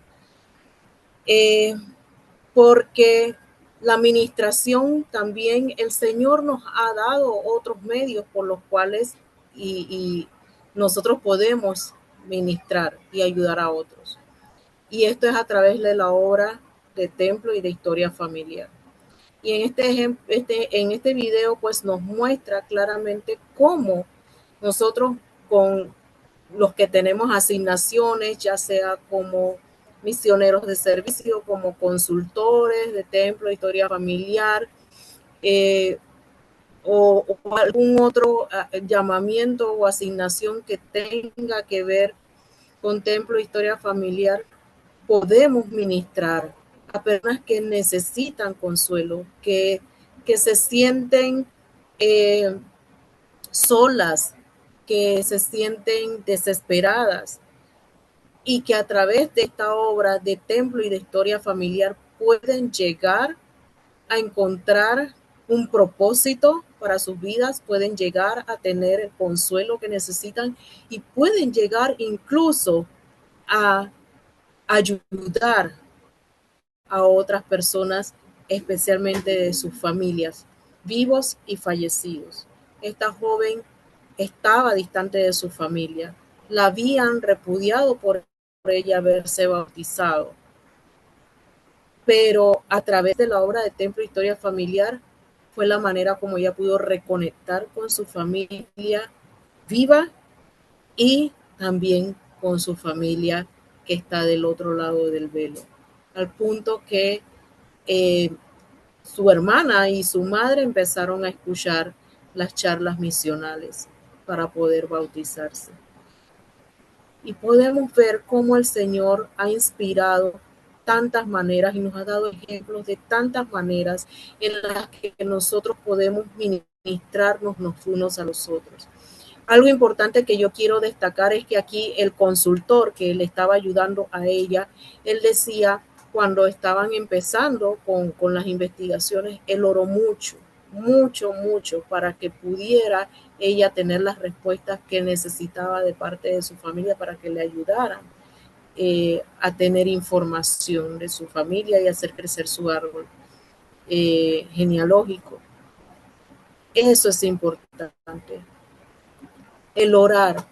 Porque la administración también, el Señor nos ha dado otros medios por los cuales y nosotros podemos ministrar y ayudar a otros. Y esto es a través de la obra de templo y de historia familiar. Y en este video pues nos muestra claramente cómo nosotros con los que tenemos asignaciones, ya sea como misioneros de servicio, como consultores de templo, historia familiar, o algún otro llamamiento o asignación que tenga que ver con templo, historia familiar, podemos ministrar a personas que necesitan consuelo, que se sienten solas, que se sienten desesperadas y que a través de esta obra de templo y de historia familiar pueden llegar a encontrar un propósito para sus vidas, pueden llegar a tener el consuelo que necesitan y pueden llegar incluso a ayudar a otras personas, especialmente de sus familias, vivos y fallecidos. Esta joven estaba distante de su familia, la habían repudiado por ella haberse bautizado, pero a través de la obra de Templo Historia Familiar fue la manera como ella pudo reconectar con su familia viva y también con su familia que está del otro lado del velo, al punto que su hermana y su madre empezaron a escuchar las charlas misionales para poder bautizarse. Y podemos ver cómo el Señor ha inspirado tantas maneras y nos ha dado ejemplos de tantas maneras en las que nosotros podemos ministrarnos los unos a los otros. Algo importante que yo quiero destacar es que aquí el consultor que le estaba ayudando a ella, él decía cuando estaban empezando con las investigaciones, él oró mucho, mucho, mucho para que pudiera ella tener las respuestas que necesitaba de parte de su familia para que le ayudaran a tener información de su familia y hacer crecer su árbol genealógico. Eso es importante. El orar.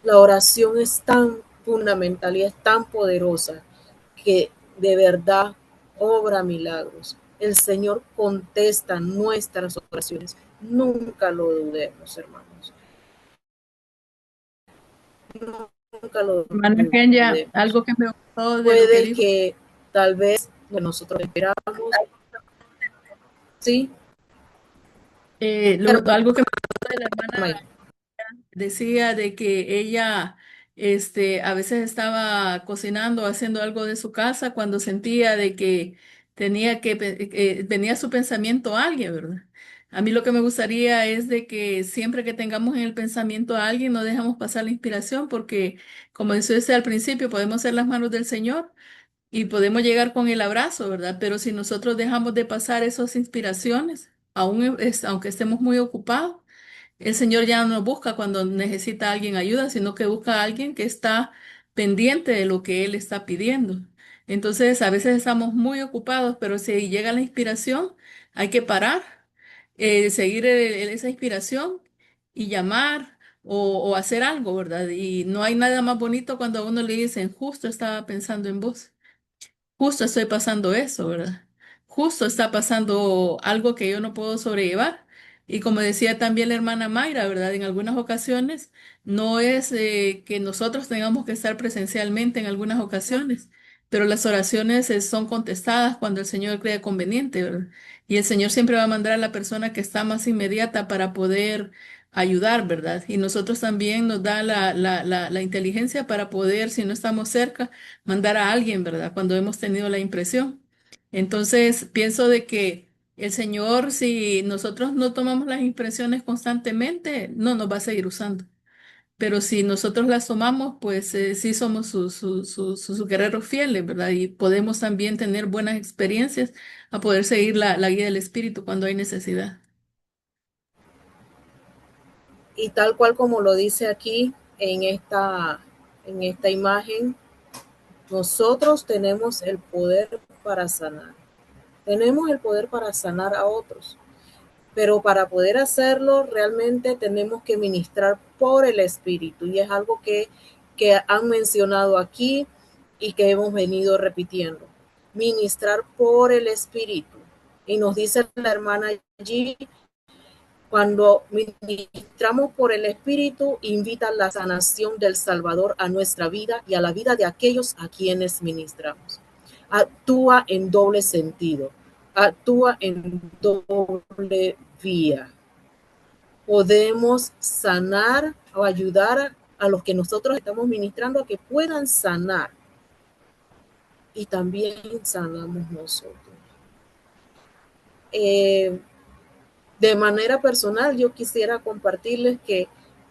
La oración es tan fundamental y es tan poderosa que de verdad obra milagros. El Señor contesta nuestras oraciones. Nunca lo dudemos, hermanos. Nunca lo Hermana Kenya, dudemos. algo que me gustó de lo que Puede dijo. que tal vez nosotros esperamos. Sí. Algo que me gustó de la hermana decía de que ella a veces estaba cocinando, haciendo algo de su casa cuando sentía de que venía a su pensamiento a alguien, ¿verdad? A mí lo que me gustaría es de que siempre que tengamos en el pensamiento a alguien, no dejamos pasar la inspiración, porque como decía al principio, podemos ser las manos del Señor y podemos llegar con el abrazo, ¿verdad? Pero si nosotros dejamos de pasar esas inspiraciones, aunque estemos muy ocupados, el Señor ya no nos busca cuando necesita a alguien ayuda, sino que busca a alguien que está pendiente de lo que Él está pidiendo. Entonces, a veces estamos muy ocupados, pero si llega la inspiración, hay que parar, seguir esa inspiración y llamar o hacer algo, ¿verdad? Y no hay nada más bonito cuando a uno le dicen, justo estaba pensando en vos. Justo estoy pasando eso, ¿verdad? Justo está pasando algo que yo no puedo sobrellevar. Y como decía también la hermana Mayra, ¿verdad? En algunas ocasiones no es que nosotros tengamos que estar presencialmente en algunas ocasiones, pero las oraciones son contestadas cuando el Señor crea conveniente, ¿verdad? Y el Señor siempre va a mandar a la persona que está más inmediata para poder ayudar, ¿verdad? Y nosotros también nos da la inteligencia para poder, si no estamos cerca, mandar a alguien, ¿verdad? Cuando hemos tenido la impresión. Entonces, pienso de que el Señor, si nosotros no tomamos las impresiones constantemente, no nos va a seguir usando. pero si nosotros las tomamos, pues sí somos sus guerreros fieles, ¿verdad? Y podemos también tener buenas experiencias a poder seguir la guía del Espíritu cuando hay necesidad. Y tal cual como lo dice aquí en esta imagen, nosotros tenemos el poder para sanar. Tenemos el poder para sanar a otros. Pero para poder hacerlo, realmente tenemos que ministrar por el Espíritu. Y es algo que han mencionado aquí y que hemos venido repitiendo. Ministrar por el Espíritu. Y nos dice la hermana allí, cuando ministramos por el Espíritu, invita la sanación del Salvador a nuestra vida y a la vida de aquellos a quienes ministramos. Actúa en doble sentido, actúa en doble vía. Podemos sanar o ayudar a los que nosotros estamos ministrando a que puedan sanar. Y también sanamos nosotros. De manera personal, yo quisiera compartirles que,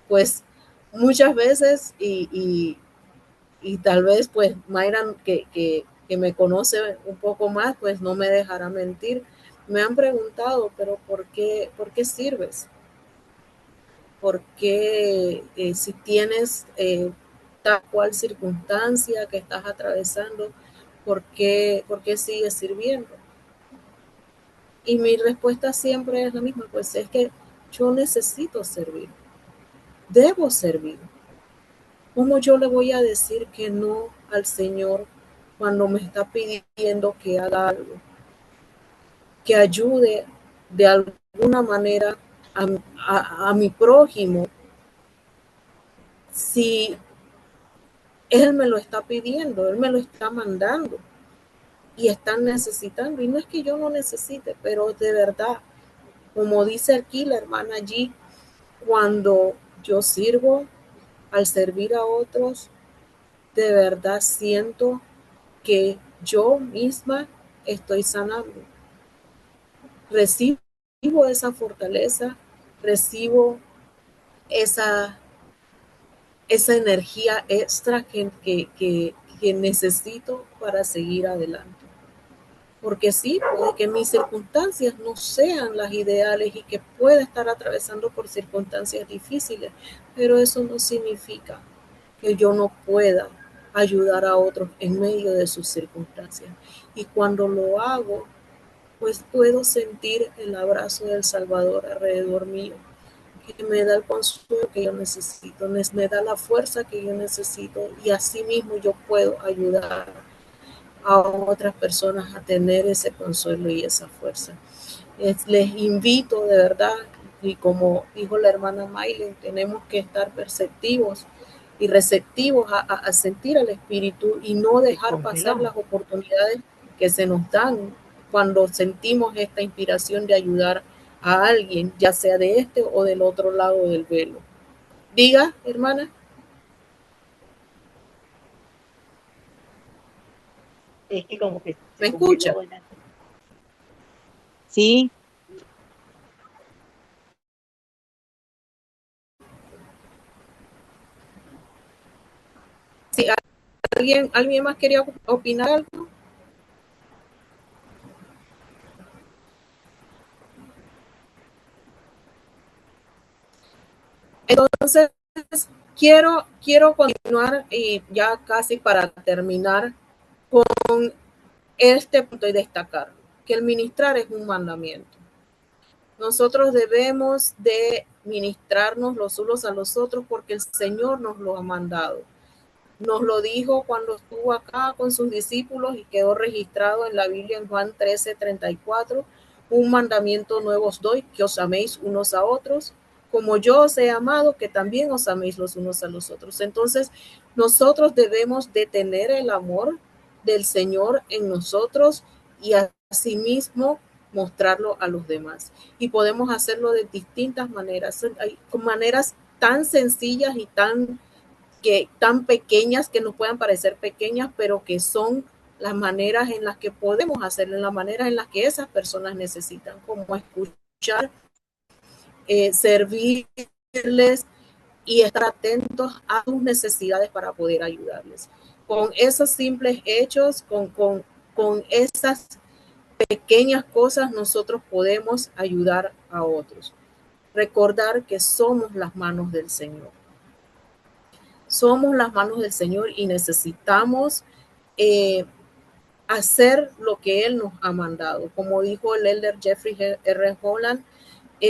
pues, muchas veces, y tal vez, pues, Mayra, que me conoce un poco más, pues no me dejará mentir, me han preguntado, pero ¿por qué sirves? ¿Por qué si tienes tal cual circunstancia que estás atravesando, ¿por qué sigues sirviendo? Y mi respuesta siempre es la misma, pues es que yo necesito servir, debo servir. ¿Cómo yo le voy a decir que no al Señor cuando me está pidiendo que haga algo, que ayude de alguna manera a mi prójimo, si Él me lo está pidiendo, Él me lo está mandando y están necesitando? Y no es que yo no necesite, pero de verdad, como dice aquí la hermana allí, cuando yo sirvo, al servir a otros, de verdad siento que yo misma estoy sanando. Recibo esa fortaleza, recibo esa energía extra que necesito para seguir adelante. Porque sí, puede que mis circunstancias no sean las ideales y que pueda estar atravesando por circunstancias difíciles, pero eso no significa que yo no pueda ayudar a otros en medio de sus circunstancias. Y cuando lo hago, pues puedo sentir el abrazo del Salvador alrededor mío, que me da el consuelo que yo necesito, me da la fuerza que yo necesito, y así mismo yo puedo ayudar a otras personas a tener ese consuelo y esa fuerza. Les invito de verdad, y como dijo la hermana Maylen, tenemos que estar perceptivos y receptivos a sentir al Espíritu y no dejar pasar las oportunidades que se nos dan cuando sentimos esta inspiración de ayudar a alguien, ya sea de este o del otro lado del velo. Diga, hermana. Es que como que ¿Me escucha? Sí. Sí, ¿alguien más quería opinar algo? Entonces, quiero continuar, y ya casi para terminar, con este punto y destacar que el ministrar es un mandamiento. Nosotros debemos de ministrarnos los unos a los otros porque el Señor nos lo ha mandado. Nos lo dijo cuando estuvo acá con sus discípulos y quedó registrado en la Biblia en Juan 13:34. Un mandamiento nuevo os doy, que os améis unos a otros, como yo os he amado, que también os améis los unos a los otros. Entonces, nosotros debemos de tener el amor del Señor en nosotros y asimismo mostrarlo a los demás. Y podemos hacerlo de distintas maneras, con maneras tan sencillas y tan pequeñas, que nos puedan parecer pequeñas, pero que son las maneras en las que podemos hacerlo, en las maneras en las que esas personas necesitan, como escuchar, servirles, y estar atentos a sus necesidades para poder ayudarles. Con esos simples hechos, con esas pequeñas cosas, nosotros podemos ayudar a otros. Recordar que somos las manos del Señor. Somos las manos del Señor y necesitamos hacer lo que Él nos ha mandado. Como dijo el elder Jeffrey R. Holland,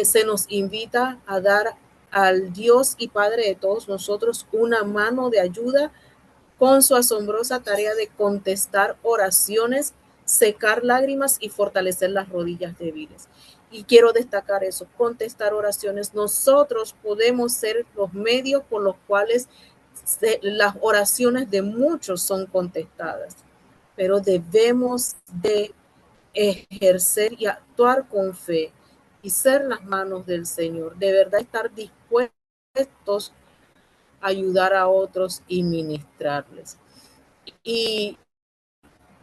se nos invita a dar al Dios y Padre de todos nosotros una mano de ayuda con su asombrosa tarea de contestar oraciones, secar lágrimas y fortalecer las rodillas débiles. Y quiero destacar eso, contestar oraciones. Nosotros podemos ser los medios por los cuales las oraciones de muchos son contestadas, pero debemos de ejercer y actuar con fe y ser las manos del Señor, de verdad estar dispuestos a ayudar a otros y ministrarles. Y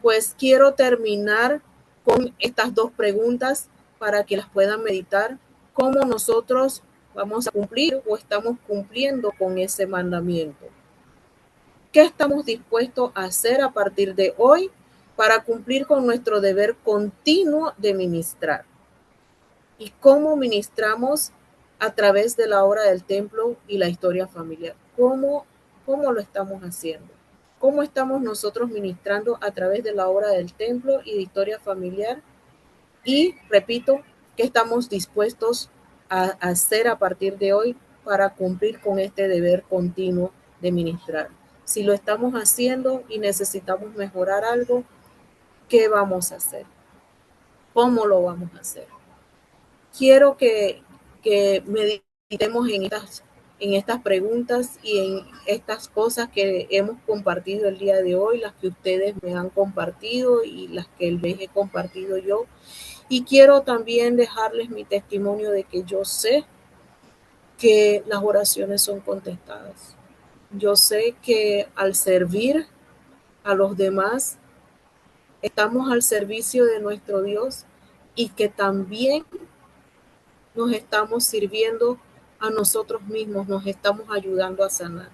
pues quiero terminar con estas dos preguntas para que las puedan meditar. ¿Cómo nosotros vamos a cumplir o estamos cumpliendo con ese mandamiento? ¿Qué estamos dispuestos a hacer a partir de hoy para cumplir con nuestro deber continuo de ministrar? ¿Y cómo ministramos a través de la obra del templo y la historia familiar? ¿Cómo lo estamos haciendo? ¿Cómo estamos nosotros ministrando a través de la obra del templo y de historia familiar? Y repito, ¿qué estamos dispuestos a hacer a partir de hoy para cumplir con este deber continuo de ministrar? Si lo estamos haciendo y necesitamos mejorar algo, ¿qué vamos a hacer? ¿Cómo lo vamos a hacer? Quiero que meditemos en estas preguntas y en estas cosas que hemos compartido el día de hoy, las que ustedes me han compartido y las que les he compartido yo. Y quiero también dejarles mi testimonio de que yo sé que las oraciones son contestadas. Yo sé que al servir a los demás, estamos al servicio de nuestro Dios y que también nos estamos sirviendo a nosotros mismos, nos estamos ayudando a sanar.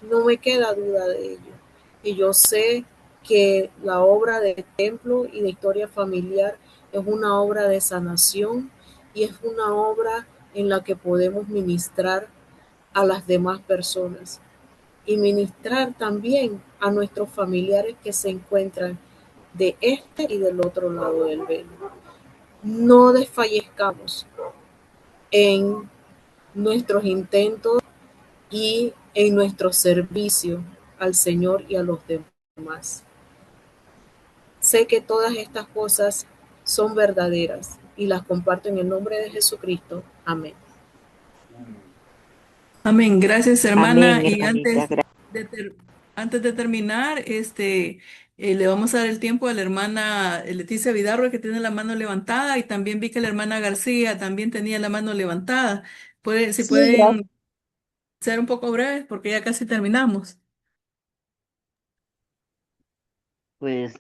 No me queda duda de ello. Y yo sé que la obra de templo y de historia familiar es una obra de sanación y es una obra en la que podemos ministrar a las demás personas y ministrar también a nuestros familiares que se encuentran de este y del otro lado del velo. No desfallezcamos en nuestros intentos y en nuestro servicio al Señor y a los demás. Sé que todas estas cosas son verdaderas y las comparto en el nombre de Jesucristo. Amén. Amén. Gracias, hermana. Amén, Y hermanita. antes de terminar, le vamos a dar el tiempo a la hermana Leticia Vidarro, que tiene la mano levantada, y también vi que la hermana García también tenía la mano levantada. Si Sí, gracias. pueden ser un poco breves, porque ya casi terminamos. Pues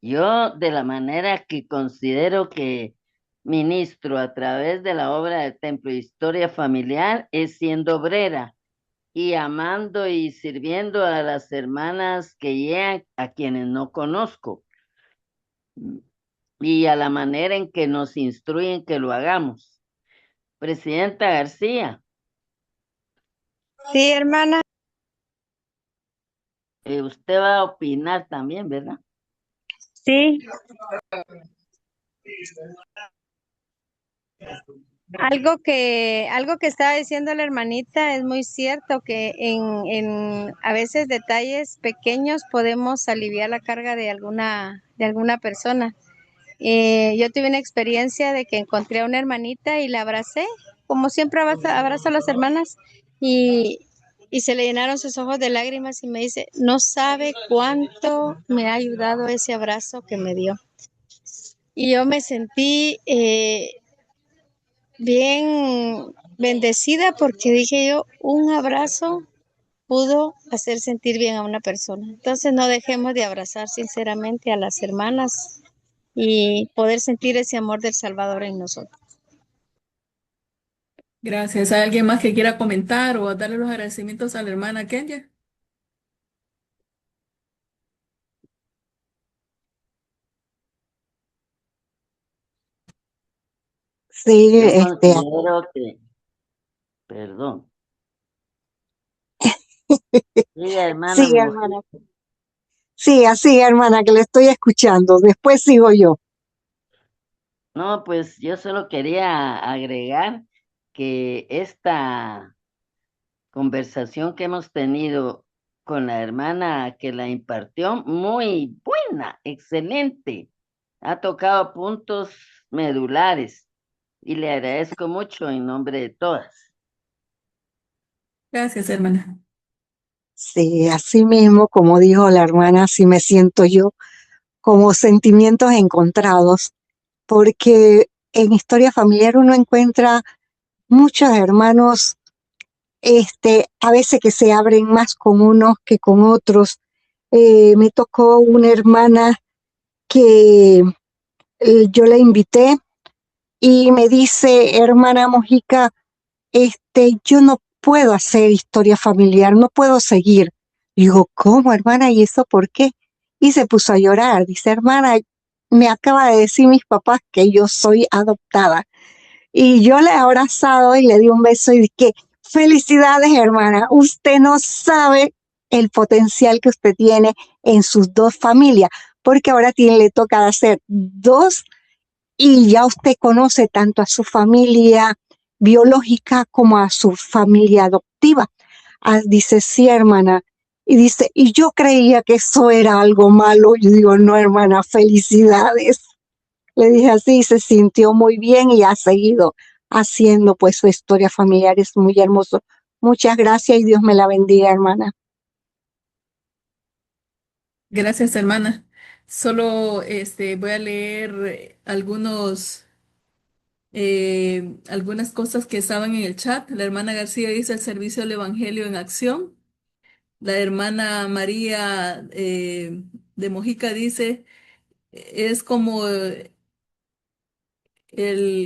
yo de la manera que considero que ministro a través de la obra del Templo Historia Familiar es siendo obrera y amando y sirviendo a las hermanas que llegan, a quienes no conozco, y a la manera en que nos instruyen que lo hagamos. Presidenta García, Sí, hermana. usted va a opinar también, ¿verdad? Sí. Algo que estaba diciendo la hermanita es muy cierto, que en a veces detalles pequeños podemos aliviar la carga de alguna persona. Yo tuve una experiencia de que encontré a una hermanita y la abracé, como siempre abrazo a las hermanas, y, y se le llenaron sus ojos de lágrimas y me dice, no sabe cuánto me ha ayudado ese abrazo que me dio. Y yo me sentí bien bendecida porque dije yo, un abrazo pudo hacer sentir bien a una persona. Entonces no dejemos de abrazar sinceramente a las hermanas y poder sentir ese amor del Salvador en nosotros. Gracias. ¿Hay alguien más que quiera comentar o darle los agradecimientos a la hermana Kenya? Sí, Yo considero que, perdón, sí, hermana sí, Mujer. hermana. Sí, así, hermana, que le estoy escuchando. Después sigo yo. No, pues yo solo quería agregar que esta conversación que hemos tenido con la hermana que la impartió, muy buena, excelente. Ha tocado puntos medulares y le agradezco mucho en nombre de todas. Gracias, hermana. Sí, así mismo, como dijo la hermana, así me siento yo, como sentimientos encontrados, porque en historia familiar uno encuentra muchos hermanos, a veces que se abren más con unos que con otros. Me tocó una hermana que yo la invité y me dice, hermana Mojica, yo no puedo hacer historia familiar, no puedo seguir. Digo, ¿cómo, hermana? ¿Y eso por qué? Y se puso a llorar. Dice, hermana, me acaba de decir mis papás que yo soy adoptada. Y yo le he abrazado y le di un beso y dije, felicidades, hermana. Usted no sabe el potencial que usted tiene en sus dos familias, porque ahora le toca hacer dos y ya usted conoce tanto a su familia biológica como a su familia adoptiva. Ah, dice, sí, hermana. Y dice, y yo creía que eso era algo malo. Yo digo, no, hermana, felicidades. Le dije así y se sintió muy bien y ha seguido haciendo pues su historia familiar. Es muy hermoso. Muchas gracias y Dios me la bendiga, hermana. Gracias, hermana. Solo voy a leer algunas cosas que estaban en el chat. La hermana García dice el servicio del Evangelio en acción. La hermana María de Mojica dice, es como el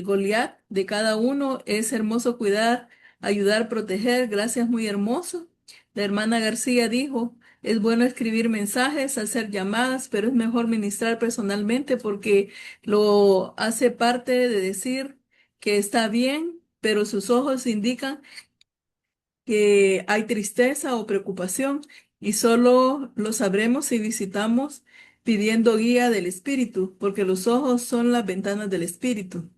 Goliat de cada uno, es hermoso cuidar, ayudar, proteger, gracias, muy hermoso. La hermana García dijo, es bueno escribir mensajes, hacer llamadas, pero es mejor ministrar personalmente porque lo hace parte de decir que está bien, pero sus ojos indican que hay tristeza o preocupación y solo lo sabremos si visitamos pidiendo guía del Espíritu, porque los ojos son las ventanas del Espíritu.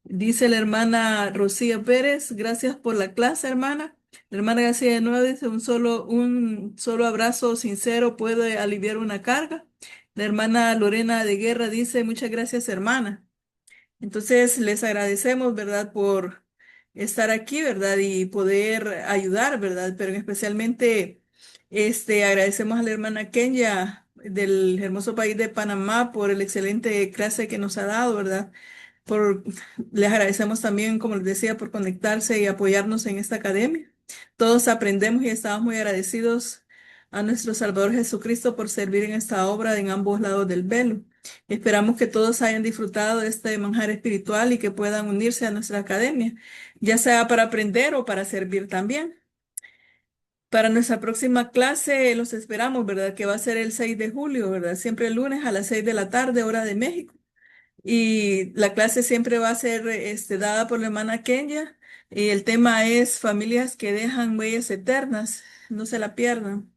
Dice la hermana Rocío Pérez, gracias por la clase, hermana. La hermana García de Nuevo dice, un solo abrazo sincero puede aliviar una carga. La hermana Lorena de Guerra dice, muchas gracias, hermana. Entonces, les agradecemos, ¿verdad?, por estar aquí, ¿verdad?, y poder ayudar, ¿verdad? Pero especialmente, agradecemos a la hermana Kenya del hermoso país de Panamá por el excelente clase que nos ha dado, ¿verdad? Por, les agradecemos también, como les decía, por conectarse y apoyarnos en esta academia. Todos aprendemos y estamos muy agradecidos a nuestro Salvador Jesucristo por servir en esta obra en ambos lados del velo. Esperamos que todos hayan disfrutado de este manjar espiritual y que puedan unirse a nuestra academia, ya sea para aprender o para servir también. Para nuestra próxima clase los esperamos, ¿verdad? Que va a ser el 6 de julio, ¿verdad? Siempre el lunes a las 6 de la tarde, hora de México. Y la clase siempre va a ser dada por la hermana Kenya. Y el tema es familias que dejan huellas eternas. No se la pierdan.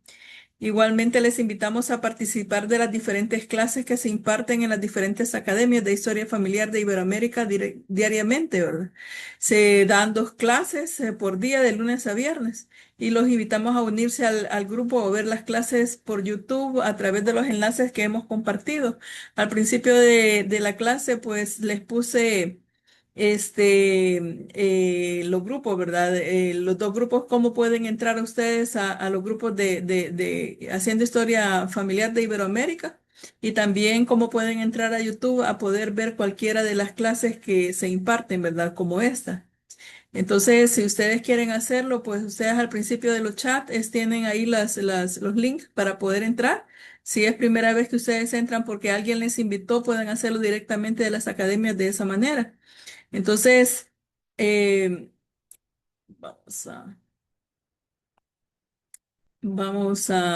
Igualmente les invitamos a participar de las diferentes clases que se imparten en las diferentes academias de historia familiar de Iberoamérica diariamente, ¿verdad? Se dan 2 clases por día de lunes a viernes y los invitamos a unirse al grupo o ver las clases por YouTube a través de los enlaces que hemos compartido. Al principio de la clase, pues les puse los grupos, ¿verdad? Los 2 grupos, ¿cómo pueden entrar ustedes a los grupos de Haciendo Historia Familiar de Iberoamérica? Y también cómo pueden entrar a YouTube a poder ver cualquiera de las clases que se imparten, ¿verdad? Como esta. Entonces, si ustedes quieren hacerlo, pues ustedes al principio de los chats tienen ahí los links para poder entrar. Si es primera vez que ustedes entran porque alguien les invitó, pueden hacerlo directamente de las academias de esa manera. Entonces, eh, Vamos a, vamos a